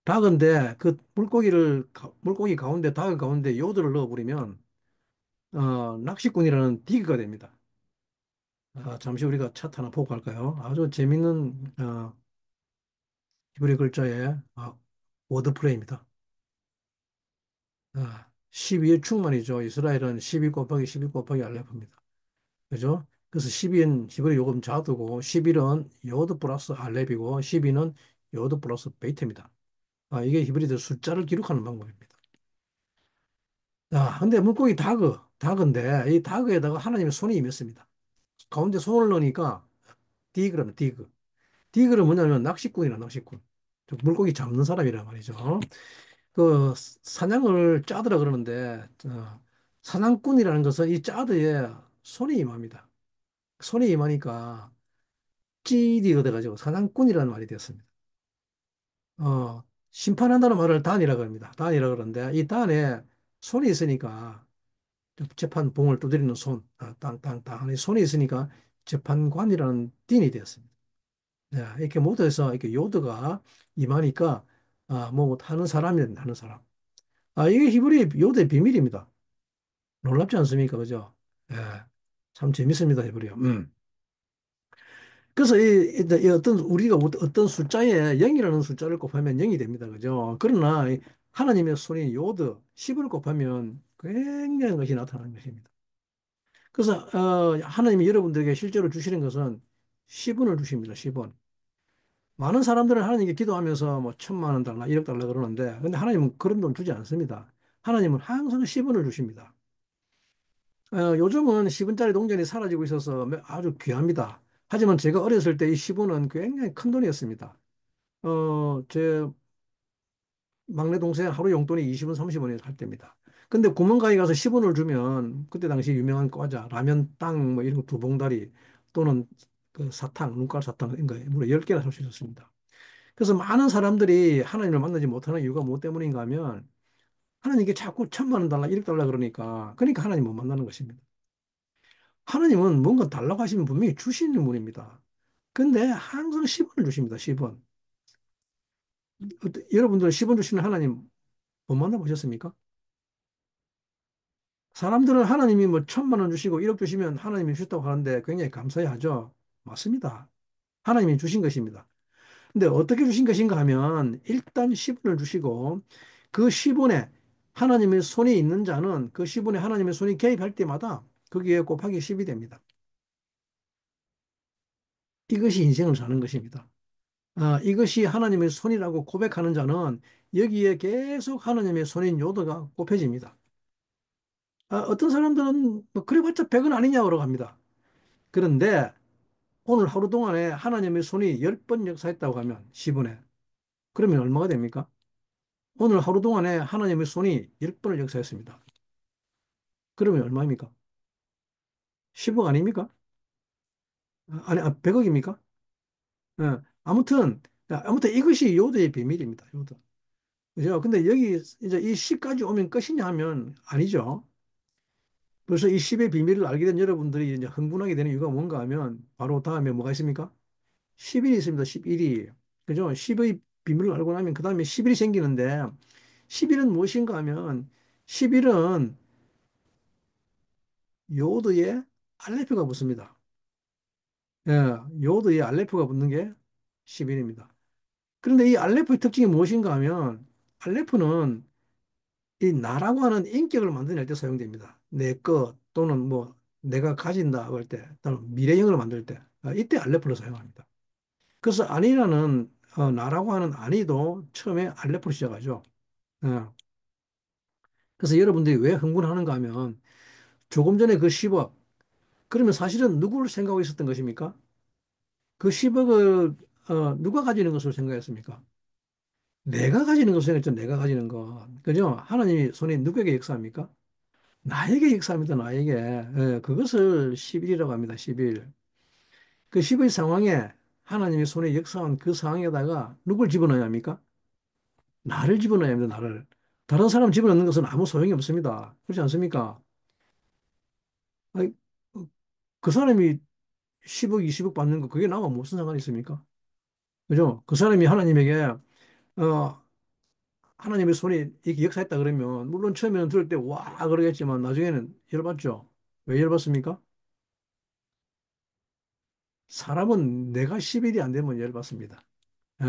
닭인데 그 물고기 가운데 닭 가운데 요드를 넣어버리면 낚시꾼이라는 디그가 됩니다. 잠시 우리가 차트 하나 보고 갈까요? 아주 재밌는 히브리 글자의 워드플레이입니다. 12의 충만이죠. 이스라엘은 12 곱하기 12 곱하기 알레프입니다. 그죠? 그래서 12는 히브리 요금 자두고 11은 요드 플러스 알렙이고 12는 요드 플러스 베이트입니다. 이게 히브리들 숫자를 기록하는 방법입니다. 근데 물고기 닭인데 이 닭에다가 하나님의 손이 임했습니다. 가운데 손을 넣으니까 디그라면 디그. 디그는 뭐냐면 낚시꾼이라 낚시꾼. 즉 물고기 잡는 사람이란 말이죠. 그 사냥을 짜드라 그러는데 사냥꾼이라는 것은 이 짜드에 손이 임합니다. 손이 임하니까 찌디가 돼가지고 사냥꾼이라는 말이 되었습니다. 어, 심판한다는 말을 단이라고 합니다. 단이라고 그러는데 이 단에 손이 있으니까 재판 봉을 두드리는 손, 땅땅땅 이 손이 있으니까 재판관이라는 딘이 되었습니다. 네, 이렇게 모두 해서 이렇게 요드가 임하니까 뭐 하는 사람이란 하는 사람. 이게 히브리 요드의 비밀입니다. 놀랍지 않습니까? 그죠? 예. 참 재밌습니다, 히브리어. 그래서 이 어떤 우리가 어떤 숫자에 0이라는 숫자를 곱하면 0이 됩니다. 그죠? 그러나 이 하나님의 손인 요드 10을 곱하면 굉장한 것이 나타나는 것입니다. 그래서 하나님이 여러분들에게 실제로 주시는 것은 10원을 주십니다. 10원. 많은 사람들은 하나님께 기도하면서 뭐 1,000만 원 달라, 1억 달라 그러는데 근데 하나님은 그런 돈 주지 않습니다. 하나님은 항상 10원을 주십니다. 요즘은 10원짜리 동전이 사라지고 있어서 아주 귀합니다. 하지만 제가 어렸을 때 이 10원은 굉장히 큰 돈이었습니다. 제 막내 동생 하루 용돈이 20원, 30원이 할 때입니다. 근데 구멍가게 가서 10원을 주면 그때 당시 유명한 과자, 라면 땅 뭐 이런 거 두 봉다리 또는 그 사탕, 눈깔 사탕 이런 거 무려 10개나 살 수 있었습니다. 그래서 많은 사람들이 하나님을 만나지 못하는 이유가 무엇 때문인가 하면 하나님께 자꾸 1,000만 원 달라, 1억 달라 그러니까 하나님 못 만나는 것입니다. 하나님은 뭔가 달라고 하시면 분명히 주시는 분입니다. 근데 항상 10원을 주십니다. 10원. 여러분들 10원 주시는 하나님 못 만나보셨습니까? 사람들은 하나님이 뭐 1,000만 원 주시고 1억 주시면 하나님이 주셨다고 하는데 굉장히 감사해 하죠. 맞습니다. 하나님이 주신 것입니다. 근데 어떻게 주신 것인가 하면 일단 10원을 주시고 그 10원에 하나님의 손이 있는 자는 그 10원에 하나님의 손이 개입할 때마다 거기에 곱하기 10이 됩니다. 이것이 인생을 사는 것입니다. 이것이 하나님의 손이라고 고백하는 자는 여기에 계속 하나님의 손인 요도가 곱해집니다. 어떤 사람들은 뭐 그래봤자 100은 아니냐고 그러고 합니다. 그런데 오늘 하루 동안에 하나님의 손이 10번 역사했다고 하면 10분에 그러면 얼마가 됩니까? 오늘 하루 동안에 하나님의 손이 10번을 역사했습니다. 그러면 얼마입니까? 10억 아닙니까? 아니, 100억입니까? 아무튼 이것이 요도의 비밀입니다. 요도. 그죠? 근데 여기 이제 이 10까지 오면 끝이냐 하면 아니죠. 그래서 이 10의 비밀을 알게 된 여러분들이 이제 흥분하게 되는 이유가 뭔가 하면 바로 다음에 뭐가 있습니까? 11이 있습니다. 11이. 그죠? 10의 비밀을 알고 나면 그 다음에 11이 생기는데 11은 무엇인가 하면 11은 요드에 알레프가 붙습니다. 예, 요드에 알레프가 붙는 게 11입니다. 그런데 이 알레프의 특징이 무엇인가 하면 알레프는 이 나라고 하는 인격을 만들어낼 때 사용됩니다. 내 것 또는 뭐 내가 가진다 할 때, 또는 미래형을 만들 때 이때 알레프를 사용합니다. 그래서 안이라는 나라고 하는 안이도 처음에 알레프로 시작하죠. 어, 그래서 여러분들이 왜 흥분하는가 하면 조금 전에 그 10억 그러면 사실은 누구를 생각하고 있었던 것입니까? 그 10억을 누가 가지는 것으로 생각했습니까? 내가 가지는 것으로 생각했죠. 내가 가지는 것. 그죠? 하나님이 손에 누구에게 역사합니까? 나에게 역사합니다. 나에게. 그것을 10일이라고 합니다. 10일. 그 10일 상황에 하나님이 손에 역사한 그 상황에다가 누굴 집어넣어야 합니까? 나를 집어넣어야 합니다. 나를. 다른 사람 집어넣는 것은 아무 소용이 없습니다. 그렇지 않습니까? 아니, 그 사람이 10억, 20억 받는 거 그게 나와 무슨 상관이 있습니까? 그죠? 그 사람이 하나님에게 어, 하나님의 손이 이렇게 역사했다 그러면 물론 처음에는 들을 때 와 그러겠지만 나중에는 열받죠. 왜 열받습니까? 사람은 내가 10일이 안 되면 열받습니다. 예.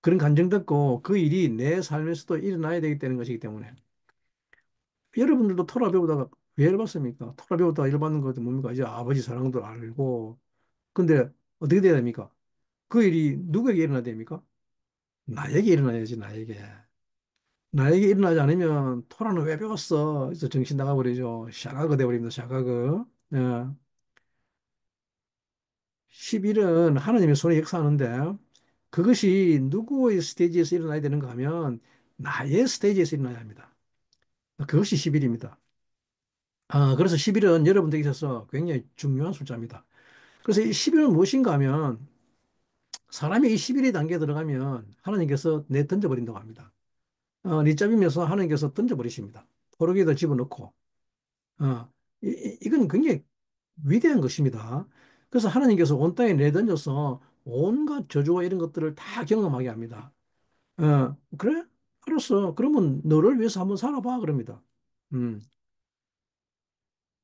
그런 감정 듣고 그 일이 내 삶에서도 일어나야 되기 때문에 것이기 때문에 여러분들도 토라 배우다가 왜 열받습니까? 토라 배우다가 열받는 것도 뭡니까? 이제 아버지 사랑도 알고 근데 어떻게 돼야 됩니까? 그 일이 누구에게 일어나야 됩니까? 나에게 일어나야지 나에게. 나에게 일어나지 않으면 토라는 왜 배웠어? 그래서 정신 나가버리죠. 샤가그 돼버립니다. 샤가그. 예. 10일은 하나님의 손에 역사하는데 그것이 누구의 스테이지에서 일어나야 되는가 하면 나의 스테이지에서 일어나야 합니다. 그것이 10일입니다. 그래서 10일은 여러분들에 있어서 굉장히 중요한 숫자입니다. 그래서 이 10일은 무엇인가 하면 사람이 이 11의 단계에 들어가면 하나님께서 내 던져버린다고 합니다. 밑잡이면서 하나님께서 던져버리십니다. 포르기에다 집어넣고. 이건 굉장히 위대한 것입니다. 그래서 하나님께서 온 땅에 내던져서 온갖 저주와 이런 것들을 다 경험하게 합니다. 그래? 알았어. 그러면 너를 위해서 한번 살아봐. 그럽니다. 음.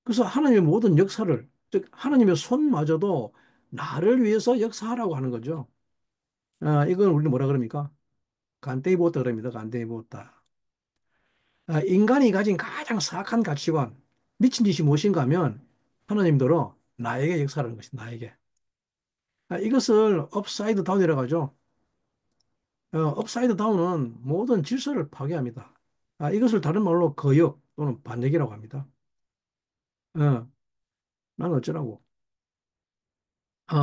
그래서 하나님의 모든 역사를, 즉, 하나님의 손마저도 나를 위해서 역사하라고 하는 거죠. 이건 우리는 뭐라 그럽니까? 간땡이 부었다 그럽니다. 간땡이 부었다. 인간이 가진 가장 사악한 가치관, 미친 짓이 무엇인가 하면 하나님더러 나에게 역사하는 것이 나에게. 이것을 업사이드 다운이라고 하죠. 업사이드 다운은 모든 질서를 파괴합니다. 이것을 다른 말로 거역 또는 반역이라고 합니다. 어, 난 어쩌라고.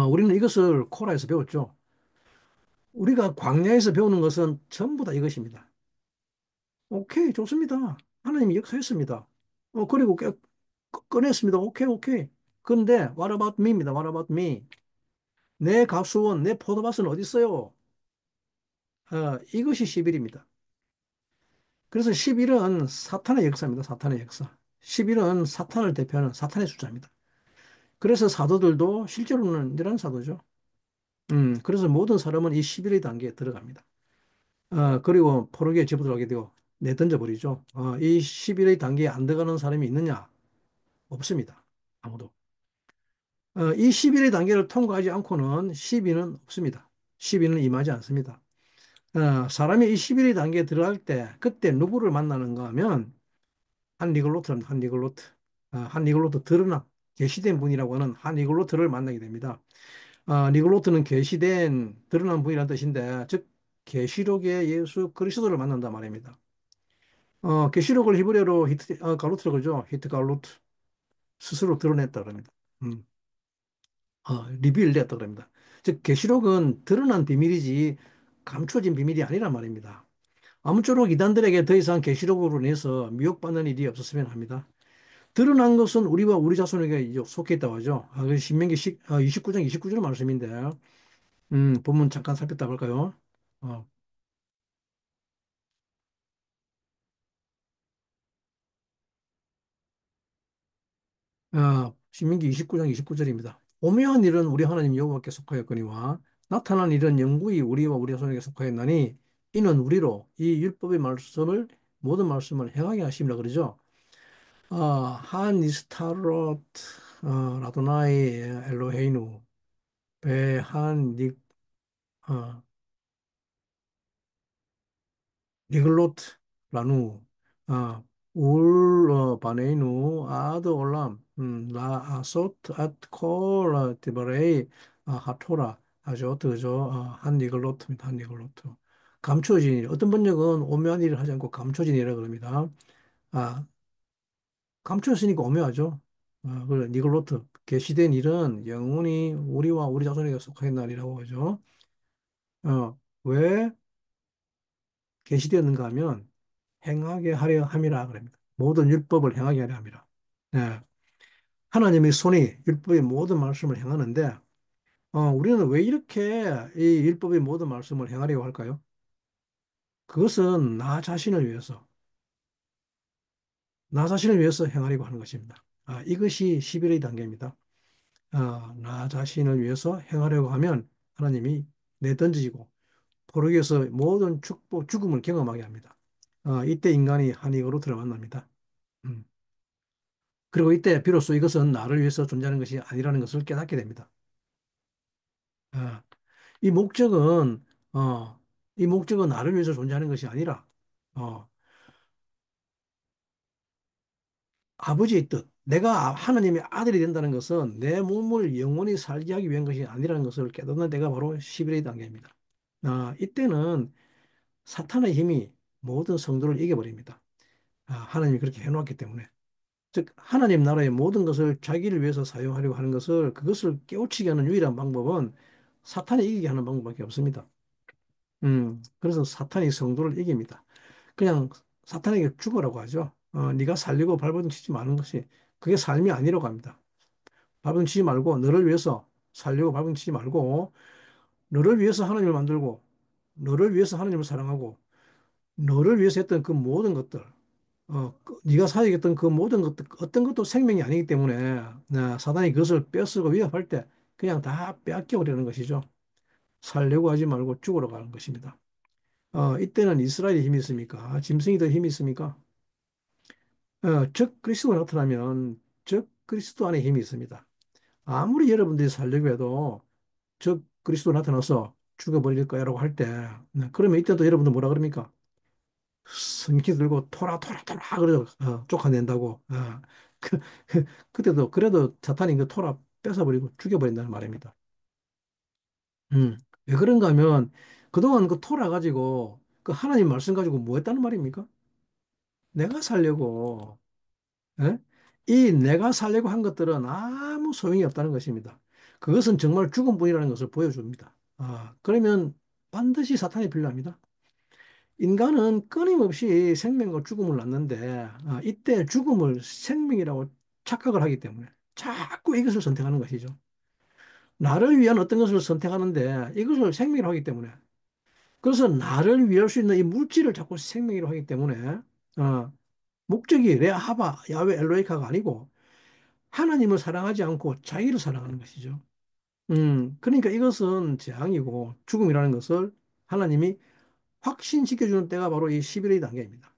우리는 이것을 코라에서 배웠죠. 우리가 광야에서 배우는 것은 전부 다 이것입니다. 오케이, 좋습니다. 하나님이 역사했습니다. 그리고 꺼냈습니다. 오케이, 오케이. 근데 what about me입니다. What about me? 내 가수원, 내 포도밭은 어디 있어요? 이것이 11입니다. 그래서 11은 사탄의 역사입니다. 사탄의 역사. 11은 사탄을 대표하는 사탄의 숫자입니다. 그래서 사도들도 실제로는 이런 사도죠. 그래서 모든 사람은 이 11의 단계에 들어갑니다. 그리고 포로기에 접어들어가게 되고 내던져 버리죠. 이 11의 단계에 안 들어가는 사람이 있느냐? 없습니다. 아무도. 이 11의 단계를 통과하지 않고는 12는 없습니다. 12는 임하지 않습니다. 사람이 이 11의 단계에 들어갈 때 그때 누구를 만나는가 하면 한 리글로트랍니다. 한 리글로트. 한 리글로트 드러나 계시된 분이라고 하는 한 리글로트를 만나게 됩니다. 리글로트는 계시된 드러난 분이라는 뜻인데 즉 계시록의 예수 그리스도를 만난다 말입니다. 계시록을 히브리어로 갈루트라고 그러죠. 히트 갈루트. 스스로 드러냈다 그럽니다. 음, 리빌됐다 그럽니다. 즉 계시록은 드러난 비밀이지 감춰진 비밀이 아니란 말입니다. 아무쪼록 이단들에게 더 이상 계시록으로 인해서 미혹받는 일이 없었으면 합니다. 드러난 것은 우리와 우리 자손에게 이제 속해 있다고 하죠. 그 신명기 29장 29절 말씀인데, 본문 잠깐 살폈다 볼까요? 어, 신명기 29장 29절입니다. 오묘한 일은 우리 하나님 여호와께 속하였거니와 나타난 일은 영구히 우리와 우리 자손에게 속하였나니 이는 우리로 이 율법의 말씀을 모든 말씀을 행하게 하심이라 그러죠. 한 이스타롯 라도나이 엘로헤이누 베한 닉 니글로트 라누 바네이누 아드 올람 라 아소트 앗콜 디바레이 하토라 아조트 그죠 한 니글로트입니다. 한 니글로트 감춰진 일 어떤 번역은 오묘한 일을 하지 않고 감춰진 일이라 그럽니다. 아 감춰졌으니까 오묘하죠. 그래 니글로트 계시된 일은 영원히 우리와 우리 자손에게 속하였나리라고 하죠. 왜 계시되었는가 하면 행하게 하려 함이라 그럽니다. 모든 율법을 행하게 하려 함이라. 네. 하나님의 손이 율법의 모든 말씀을 행하는데 우리는 왜 이렇게 이 율법의 모든 말씀을 행하려고 할까요? 그것은 나 자신을 위해서 행하려고 하는 것입니다. 이것이 11의 단계입니다. 나 자신을 위해서 행하려고 하면 하나님이 내던지고 포르기에서 모든 축복, 죽음을 경험하게 합니다. 이때 인간이 한이거로 들어만납니다. 음. 그리고 이때 비로소 이것은 나를 위해서 존재하는 것이 아니라는 것을 깨닫게 됩니다. 아, 이 목적은, 어, 이 목적은 나를 위해서 존재하는 것이 아니라, 어, 아버지의 뜻, 내가 하나님의 아들이 된다는 것은 내 몸을 영원히 살게 하기 위한 것이 아니라는 것을 깨닫는 때가 바로 11의 단계입니다. 이때는 사탄의 힘이 모든 성도를 이겨버립니다. 하나님이 그렇게 해놓았기 때문에. 즉 하나님 나라의 모든 것을 자기를 위해서 사용하려고 하는 것을 그것을 깨우치게 하는 유일한 방법은 사탄이 이기게 하는 방법밖에 없습니다. 그래서 사탄이 성도를 이깁니다. 그냥 사탄에게 죽으라고 하죠. 네가 살리고 발버둥 치지 마는 것이 그게 삶이 아니라고 합니다. 발버둥 치지 말고 너를 위해서 살려고 발버둥 치지 말고 너를 위해서 하나님을 만들고 너를 위해서 하나님을 사랑하고 너를 위해서 했던 그 모든 것들 네가 사역했던 그 모든 것들 어떤 것도 생명이 아니기 때문에 사단이 그것을 뺏어고 위협할 때 그냥 다 빼앗겨 버리는 것이죠. 살려고 하지 말고 죽으러 가는 것입니다. 이때는 이스라엘이 힘이 있습니까? 짐승이 더 힘이 있습니까? 적 그리스도가 나타나면 적 그리스도 안에 힘이 있습니다. 아무리 여러분들이 살려고 해도 적 그리스도 나타나서 죽여버릴 거야라고 할 때, 그러면 이때도 여러분들 뭐라 그럽니까? 성기 들고 토라 토라 토라 그러죠. 쫓아낸다고. 그때도 그래도 사탄이 그 토라 뺏어버리고 죽여버린다는 말입니다. 왜 그런가 하면 그동안 그 토라 가지고 그 하나님 말씀 가지고 뭐 했다는 말입니까? 내가 살려고. 예? 이 내가 살려고 한 것들은 아무 소용이 없다는 것입니다. 그것은 정말 죽음뿐이라는 것을 보여줍니다. 그러면 반드시 사탄이 필요합니다. 인간은 끊임없이 생명과 죽음을 낳는데 이때 죽음을 생명이라고 착각을 하기 때문에 자꾸 이것을 선택하는 것이죠. 나를 위한 어떤 것을 선택하는데 이것을 생명이라고 하기 때문에 그래서 나를 위할 수 있는 이 물질을 자꾸 생명이라고 하기 때문에 어, 목적이 레아하바 야훼 엘로히카가 아니고 하나님을 사랑하지 않고 자기를 사랑하는 것이죠. 그러니까 이것은 재앙이고 죽음이라는 것을 하나님이 확신시켜주는 때가 바로 이 11의 단계입니다.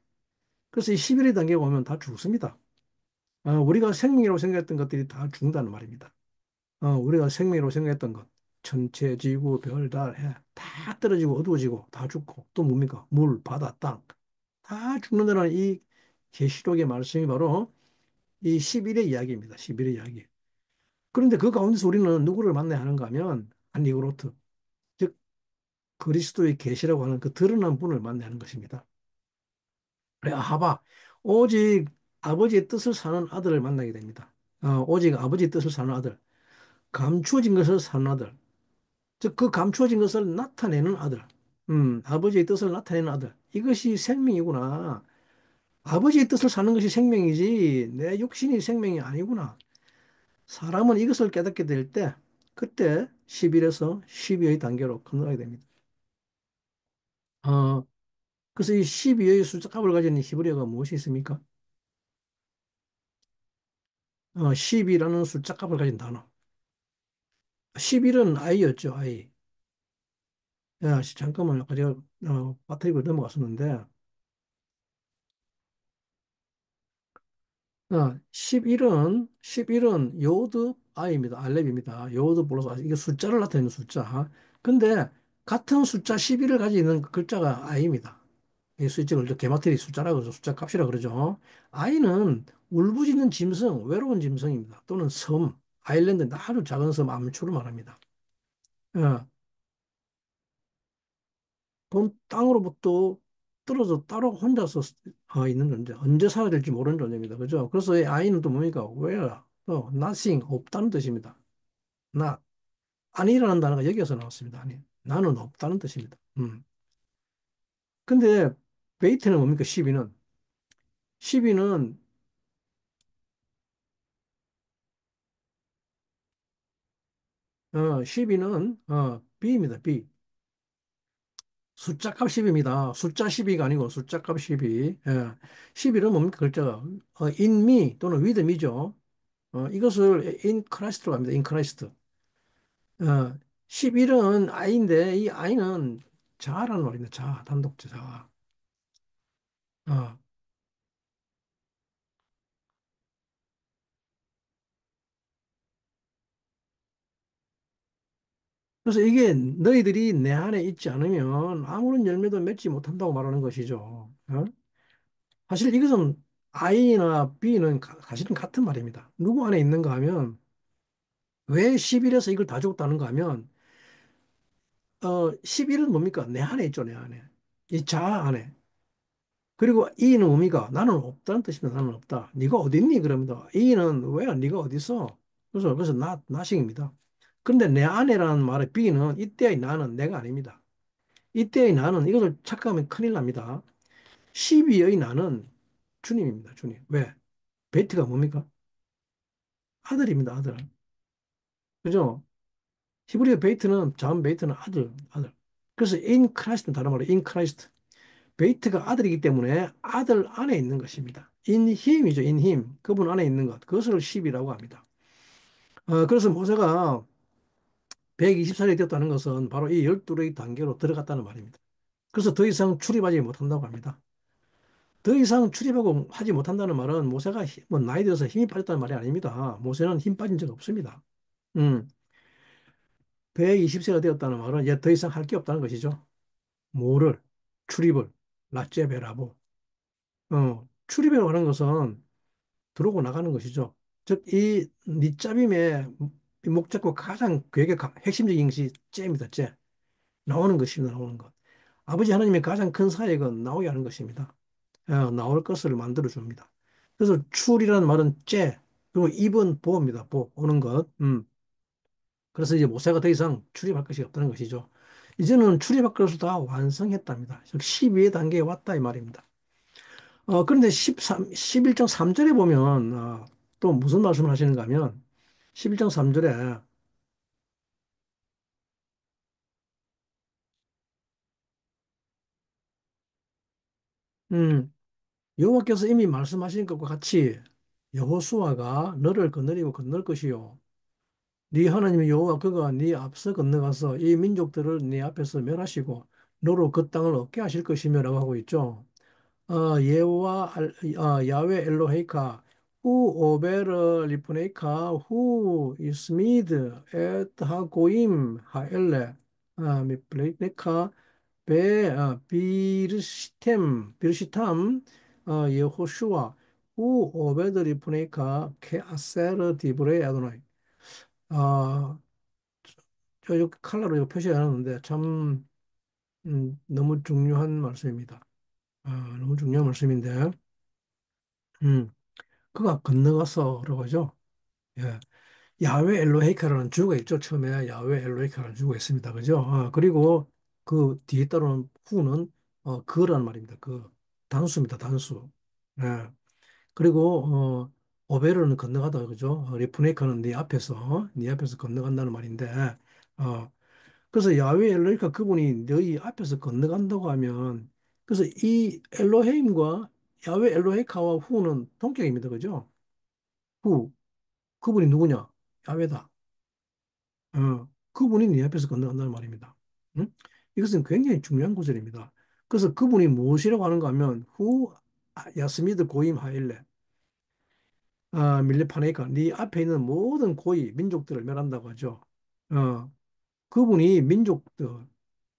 그래서 이 11의 단계에 오면 다 죽습니다. 우리가 생명이라고 생각했던 것들이 다 죽는다는 말입니다. 우리가 생명이라고 생각했던 것, 천체, 지구, 별, 달, 해, 다 떨어지고 어두워지고 다 죽고 또 뭡니까? 물, 바다, 땅, 다 죽는다는 이 계시록의 말씀이 바로 이 11의 이야기입니다. 11의 이야기. 그런데 그 가운데서 우리는 누구를 만나야 하는가 하면 안리고로트, 즉 그리스도의 계시라고 하는 그 드러난 분을 만나야 하는 것입니다. 그래, 아하바, 오직 아버지의 뜻을 사는 아들을 만나게 됩니다. 오직 아버지의 뜻을 사는 아들, 감추어진 것을 사는 아들, 즉 그 감추어진 것을 나타내는 아들, 아버지의 뜻을 나타내는 아들, 이것이 생명이구나. 아버지의 뜻을 사는 것이 생명이지 내 육신이 생명이 아니구나. 사람은 이것을 깨닫게 될 때, 그때 11에서 12의 단계로 건너가게 됩니다. 어, 그래서 이 12의 숫자 값을 가진 히브리어가 무엇이 있습니까? 10이라는 숫자 값을 가진 단어. 11은 i였죠, i. 야, 잠깐만, 아까 제가 빠뜨리고 넘어갔었는데, 11은 요드 i입니다. 알렙입니다. 요드 플러스 이게 숫자를 나타내는 숫자. 근데 같은 숫자 11을 가지고 있는 글자가 i입니다. 이 숫자를 게마트리 숫자라고 그러죠. 숫자 값이라 그러죠. i는 울부짖는 짐승, 외로운 짐승입니다. 또는 섬, 아일랜드, 아주 작은 섬, 암초를 말합니다. 예, 본 땅으로부터 떨어져 따로 혼자서 있는 존재, 언제 사라질지 모르는 존재입니다. 그죠? 그래서 이 i는 또 뭡니까? where, nothing, 없다는 뜻입니다. not, 아니라는 단어가 여기에서 나왔습니다. 아니, 나는 없다는 뜻입니다. 근데 베이트는 뭡니까? 12는 12는 12는 B입니다. B. 숫자값 10입니다. 숫자 12가 아니고 숫자값 12. 예. 11은 뭡니까? 글자가 in me 또는 with me죠. 이것을 in Christ로 갑니다. in Christ. 11은 I인데 이 I는 자라는 말입니다. 자, 단독자 자. 어, 그래서 이게 너희들이 내 안에 있지 않으면 아무런 열매도 맺지 못한다고 말하는 것이죠. 사실 이것은 I나 B는 사실은 같은 말입니다. 누구 안에 있는가 하면 왜 11에서 이걸 다 줬다는가 하면 11은 뭡니까? 내 안에 있죠, 내 안에. 이 자 안에. 그리고 이는 의미가 나는 없다는 뜻입니다. 나는 없다. 네가 어디 있니? 그럽니다. 이는 왜 네가 어디 있어? 그래서 나식입니다. 그런데 내 안에라는 말의 비는 이때의 나는 내가 아닙니다. 이때의 나는 이것을 착각하면 큰일 납니다. 12의 나는 주님입니다. 주님. 왜? 베이트가 뭡니까? 아들입니다. 아들. 그죠? 히브리어 베이트는 자음 베이트는 아들, 아들. 그래서 in Christ는 다른 말로 in Christ. 베이트가 아들이기 때문에 아들 안에 있는 것입니다. in him이죠. in him. 그분 안에 있는 것. 그것을 10이라고 합니다. 그래서 모세가 120살이 되었다는 것은 바로 이 12의 단계로 들어갔다는 말입니다. 그래서 더 이상 출입하지 못한다고 합니다. 더 이상 출입하고 하지 못한다는 말은 모세가 뭐 나이 들어서 힘이 빠졌다는 말이 아닙니다. 모세는 힘 빠진 적 없습니다. 음, 120세가 되었다는 말은 이제 더 이상 할 게 없다는 것이죠. 뭐를? 출입을. 라제베라보. 출입이라고 하는 것은 들어오고 나가는 것이죠. 즉, 이 니짜빔의 이 목적과 가장 그에게 핵심적인 것이 째입니다. 째. 나오는 것입니다. 나오는 것. 아버지 하나님의 가장 큰 사역은 나오게 하는 것입니다. 나올 것을 만들어 줍니다. 그래서 출이라는 말은 째, 그리고 입은 보입니다. 보, 오는 것. 그래서 이제 모세가 더 이상 출입할 것이 없다는 것이죠. 이제는 출입할 것을 다 완성했답니다. 즉 12의 단계에 왔다 이 말입니다. 그런데 11장 3절에 보면 또 무슨 말씀을 하시는가 하면 11장 3절에 음, 여호와께서 이미 말씀하신 것과 같이 여호수아가 너를 거느리고 건널 것이요 네 하나님 여호와 그가 네 앞서 건너가서 이 민족들을 네 앞에서 멸하시고 너로 그 땅을 얻게 하실 것이며라고 하고 있죠. 야외 엘로헤이카 후 오베르 리프네이카 후 이스미드 엣 하고임 하엘레 미플레이네카 베 비르시탐 예호슈아 후 오베드 리프네이카 케 아세르 디브레 아도나이 아, 저 이렇게 칼라로 이거 표시해 놨는데 참 너무 중요한 말씀입니다. 너무 중요한 말씀인데 음, 그가 건너가서 그러고 하죠. 예. 야훼 엘로헤이카라는 주가 있죠. 처음에 야훼 엘로헤이카라는 주가 있습니다. 그죠? 그리고 그 뒤에 따르는 후는 그라는 말입니다. 그 단수입니다. 단수. 예. 그리고 오베르는 건너가다 그죠? 리프네이카는 네 앞에서 건너간다는 말인데 어, 그래서 야훼 엘로헤이카 그분이 너희 앞에서 건너간다고 하면 그래서 이 엘로헤임과 야훼 엘로헤이카와 후는 동격입니다. 그죠? 후 그분이 누구냐? 야훼다. 그분이 네 앞에서 건너간다는 말입니다. 응? 이것은 굉장히 중요한 구절입니다. 그래서 그분이 무엇이라고 하는가 하면 후 야스미드 고임 하일레 밀레파네이카 네 앞에 있는 모든 고이 민족들을 멸한다고 하죠. 어, 그분이 민족들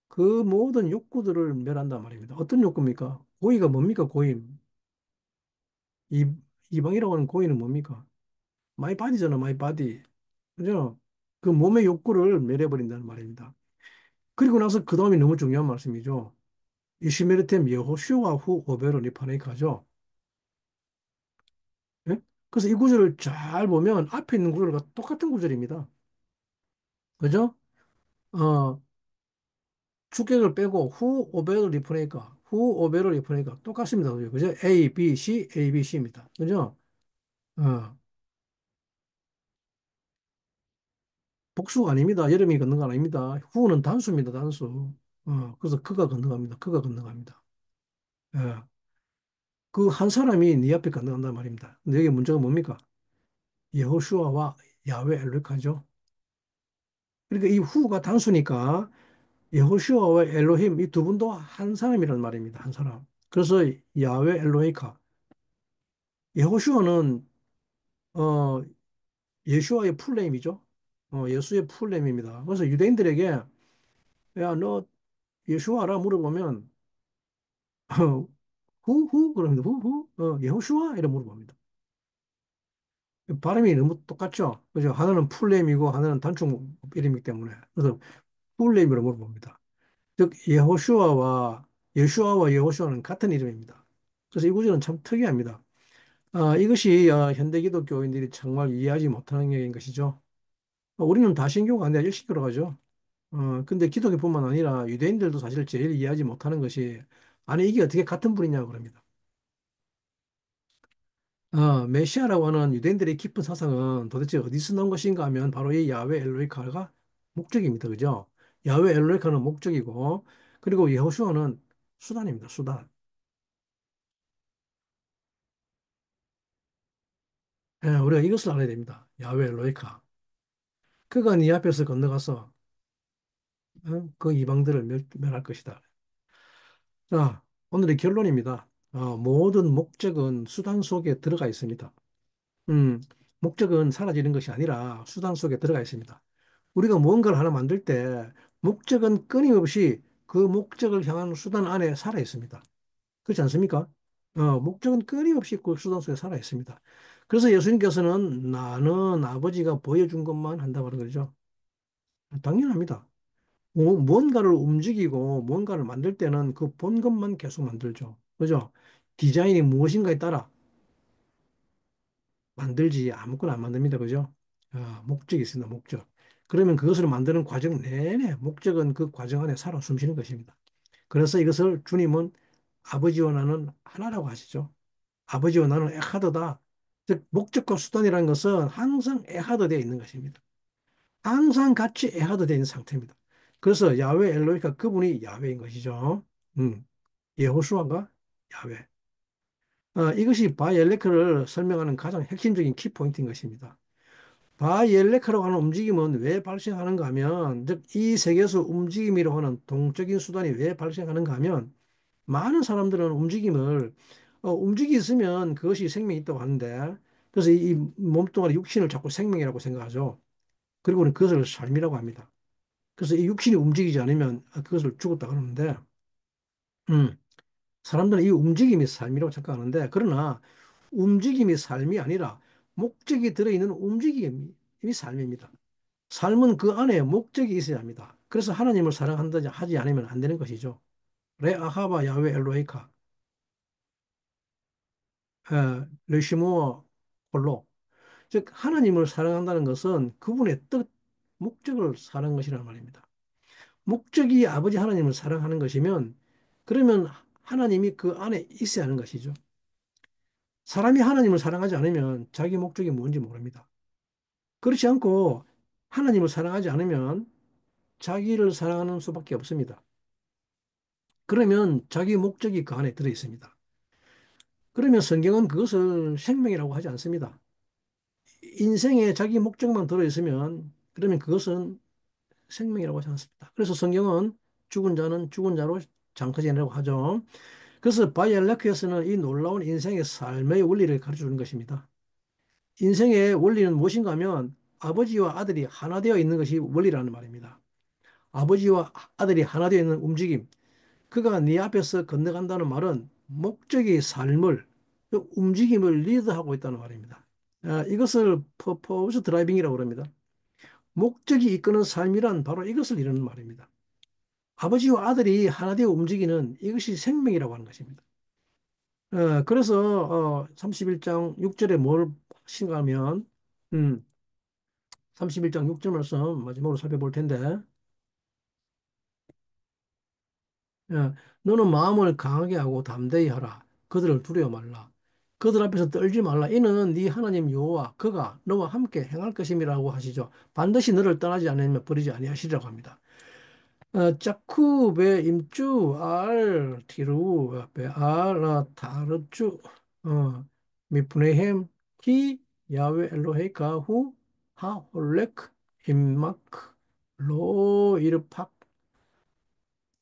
그 모든 욕구들을 멸한단 말입니다. 어떤 욕구입니까? 고의가 뭡니까? 고임. 이, 이방이라고 하는 고의는 뭡니까? 마이 바디잖아, 마이 바디. 그죠? 그 몸의 욕구를 멸해버린다는 말입니다. 그리고 나서 그 다음이 너무 중요한 말씀이죠. 이시메르템 여호슈아 후 오베로 니파네이카죠. 예? 그래서 이 구절을 잘 보면 앞에 있는 구절과 똑같은 구절입니다. 그죠? 어, 주격을 빼고 후 오베로 리프네이카, 후 오베로 리프네이카 똑같습니다. 그죠? A, B, C, A, B, C입니다. 그죠? 어, 복수가 아닙니다. 여름이 걷는 거 아닙니다. 후는 단수입니다. 단수. 그래서 그가 건너갑니다. 그가 건너갑니다. 예. 그 한 사람이 네 앞에 건너간단 말입니다. 근데 여기 문제가 뭡니까? 여호슈아와 야훼 엘리카죠. 그러니까 이 후가 단수니까 여호슈아와 엘로힘 이 두 분도 한 사람이란 말입니다. 한 사람. 그래서 야훼 엘로헤이카. 여호슈아는 어 예수와의 풀네임이죠. 예수의 풀네임입니다. 그래서 유대인들에게 야, 너 예수아라 물어보면 후후 그럽니다. 후후 여호슈아 이래 물어봅니다. 발음이 너무 똑같죠. 그죠? 하나는 풀네임이고 하나는 단축 이름이기 때문에 그래서 풀네임으로 물어봅니다. 즉 예수아와 여호슈아는 같은 이름입니다. 그래서 이 구절은 참 특이합니다. 이것이 현대 기독교인들이 정말 이해하지 못하는 게 것이죠. 우리는 다신교가 아니라 일신교로 가죠. 근데 기독교뿐만 아니라 유대인들도 사실 제일 이해하지 못하는 것이 아니, 이게 어떻게 같은 분이냐고 그럽니다. 메시아라고 하는 유대인들의 깊은 사상은 도대체 어디서 나온 것인가 하면 바로 이 야훼 엘로히카가 목적입니다. 그죠? 야훼 엘로히카는 목적이고, 그리고 여호수아는 수단입니다. 수단. 우리가 이것을 알아야 됩니다. 야훼 엘로히카. 그가 네 앞에서 건너가서 그 이방들을 멸할 것이다. 자, 오늘의 결론입니다. 모든 목적은 수단 속에 들어가 있습니다. 음, 목적은 사라지는 것이 아니라 수단 속에 들어가 있습니다. 우리가 무언가를 하나 만들 때 목적은 끊임없이 그 목적을 향한 수단 안에 살아 있습니다. 그렇지 않습니까? 목적은 끊임없이 그 수단 속에 살아 있습니다. 그래서 예수님께서는 나는 아버지가 보여준 것만 한다고 하는 거죠. 당연합니다. 무언가를 움직이고 무언가를 만들 때는 그 본 것만 계속 만들죠. 그죠? 디자인이 무엇인가에 따라 만들지 아무거나 안 만듭니다. 그죠? 목적이 있습니다. 목적. 그러면 그것을 만드는 과정 내내 목적은 그 과정 안에 살아 숨쉬는 것입니다. 그래서 이것을 주님은 아버지와 나는 하나라고 하시죠. 아버지와 나는 에하드다. 즉 목적과 수단이라는 것은 항상 에하드 되어 있는 것입니다. 항상 같이 에하드 되어 있는 상태입니다. 그래서 야훼 엘로히가 그분이 야훼인 것이죠. 음, 예호수아가 야훼. 이것이 바이엘레크를 설명하는 가장 핵심적인 키포인트인 것입니다. 바이엘레크라고 하는 움직임은 왜 발생하는가 하면, 즉, 이 세계에서 움직임이라고 하는 동적인 수단이 왜 발생하는가 하면, 많은 사람들은 움직임을, 움직이 있으면 그것이 생명이 있다고 하는데, 그래서 이 몸뚱아리 육신을 자꾸 생명이라고 생각하죠. 그리고는 그것을 삶이라고 합니다. 그래서 이 육신이 움직이지 않으면 그것을 죽었다 그러는데, 음, 사람들은 이 움직임이 삶이라고 착각하는데, 그러나 움직임이 삶이 아니라 목적이 들어있는 움직임이 삶입니다. 삶은 그 안에 목적이 있어야 합니다. 그래서 하나님을 사랑한다 하지 않으면 안 되는 것이죠. 레 아하바 야훼 엘로헤이카, 레시모어 홀로. 즉 하나님을 사랑한다는 것은 그분의 뜻, 목적을 사랑하는 것이라는 말입니다. 목적이 아버지 하나님을 사랑하는 것이면 그러면 하나님이 그 안에 있어야 하는 것이죠. 사람이 하나님을 사랑하지 않으면 자기 목적이 뭔지 모릅니다. 그렇지 않고 하나님을 사랑하지 않으면 자기를 사랑하는 수밖에 없습니다. 그러면 자기 목적이 그 안에 들어 있습니다. 그러면 성경은 그것을 생명이라고 하지 않습니다. 인생에 자기 목적만 들어 있으면 그러면 그것은 생명이라고 하지 않습니다. 그래서 성경은 죽은 자는 죽은 자로 장커지라고 하죠. 그래서 바이엘레크에서는 이 놀라운 인생의 삶의 원리를 가르쳐 주는 것입니다. 인생의 원리는 무엇인가 하면 아버지와 아들이 하나 되어 있는 것이 원리라는 말입니다. 아버지와 아들이 하나 되어 있는 움직임. 그가 네 앞에서 건너간다는 말은 목적이 삶을, 그 움직임을 리드하고 있다는 말입니다. 이것을 퍼포스 드라이빙이라고 합니다. 목적이 이끄는 삶이란 바로 이것을 이루는 말입니다. 아버지와 아들이 하나 되어 움직이는 이것이 생명이라고 하는 것입니다. 그래서 31장 6절에 뭘 하신가 하면 31장 6절 말씀 마지막으로 살펴볼 텐데 예, 너는 마음을 강하게 하고 담대히 하라. 그들을 두려워 말라. 그들 앞에서 떨지 말라. 이는 네 하나님 여호와 그가 너와 함께 행할 것임이라고 하시죠. 반드시 너를 떠나지 않으면 버리지 아니하시리라고 합니다. 짜쿠 베 임주 알 티루 베알 타르주 미프네헴 히 야외 엘로헤이카 후 하홀렉 임마크 로 이르팍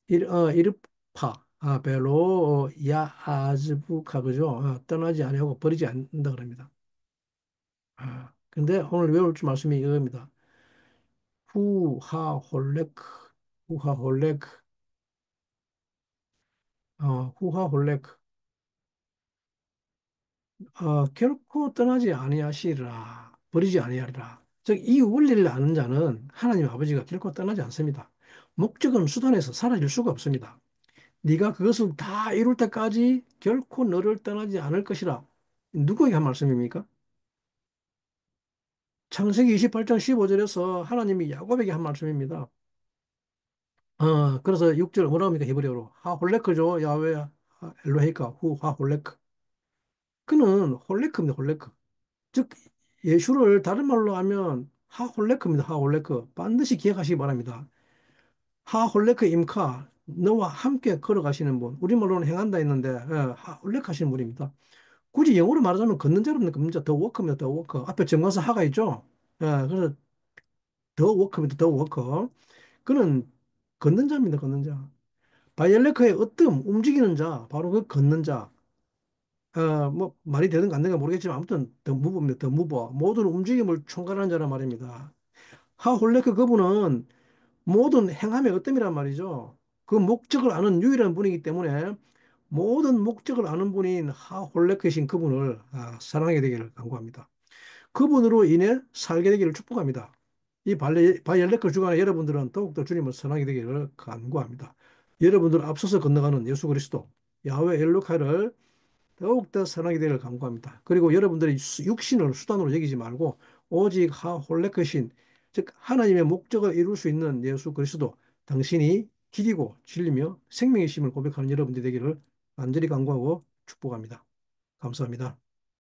이르파 벨로 야아즈부카 그죠? 떠나지 아니하고 버리지 않는다 그럽니다. 근데 오늘 외울 줄 말씀이 이겁니다. 후하홀렉 후하홀렉 후하홀렉 결코 떠나지 아니하시리라 버리지 아니하리라. 즉 이 원리를 아는 자는 하나님 아버지가 결코 떠나지 않습니다. 목적은 수단에서 사라질 수가 없습니다. 네가 그것을 다 이룰 때까지 결코 너를 떠나지 않을 것이라. 누구에게 한 말씀입니까? 창세기 28장 15절에서 하나님이 야곱에게 한 말씀입니다. 그래서 6절 뭐라고 합니까? 히브리어로. 하홀레크죠, 야훼. 엘로헤이카 후 하 홀레크. 그는 홀레크입니다. 홀레크. 즉 예수를 다른 말로 하면 하 홀레크입니다. 하 홀레크. 반드시 기억하시기 바랍니다. 하 홀레크 임카, 너와 함께 걸어가시는 분. 우리말로는 행한다 했는데 하 홀레크 하시는 분입니다. 굳이 영어로 말하자면 걷는 자입니다. 걷는 자. 더 워커입니다. 더 워커. 앞에 정관사 하가 있죠. 그래서 더 워커입니다. 더 워커. 그는 걷는 자입니다. 걷는 자. 바이엘레크의 어떤 움직이는 자, 바로 그 걷는 자. 뭐 말이 되는가 안 되는가 모르겠지만 아무튼 더 무버입니다. 더 무버. 모든 움직임을 총괄하는 자란 말입니다. 하홀레크 그분은 모든 행함의 어뜸이란 말이죠. 그 목적을 아는 유일한 분이기 때문에 모든 목적을 아는 분인 하홀레크이신 그분을 사랑하게 되기를 간구합니다. 그분으로 인해 살게 되기를 축복합니다. 이 바이엘레크 주간에 여러분들은 더욱더 주님을 사랑하게 되기를 간구합니다. 여러분들 앞서서 건너가는 예수 그리스도 야훼 엘로카를 더욱더 선하게 되기를 간구합니다. 그리고 여러분들이 육신을 수단으로 여기지 말고 오직 하홀레크신, 즉 하나님의 목적을 이룰 수 있는 예수 그리스도, 당신이 길이고 진리며 생명이심을 고백하는 여러분들이 되기를 간절히 간구하고 축복합니다. 감사합니다.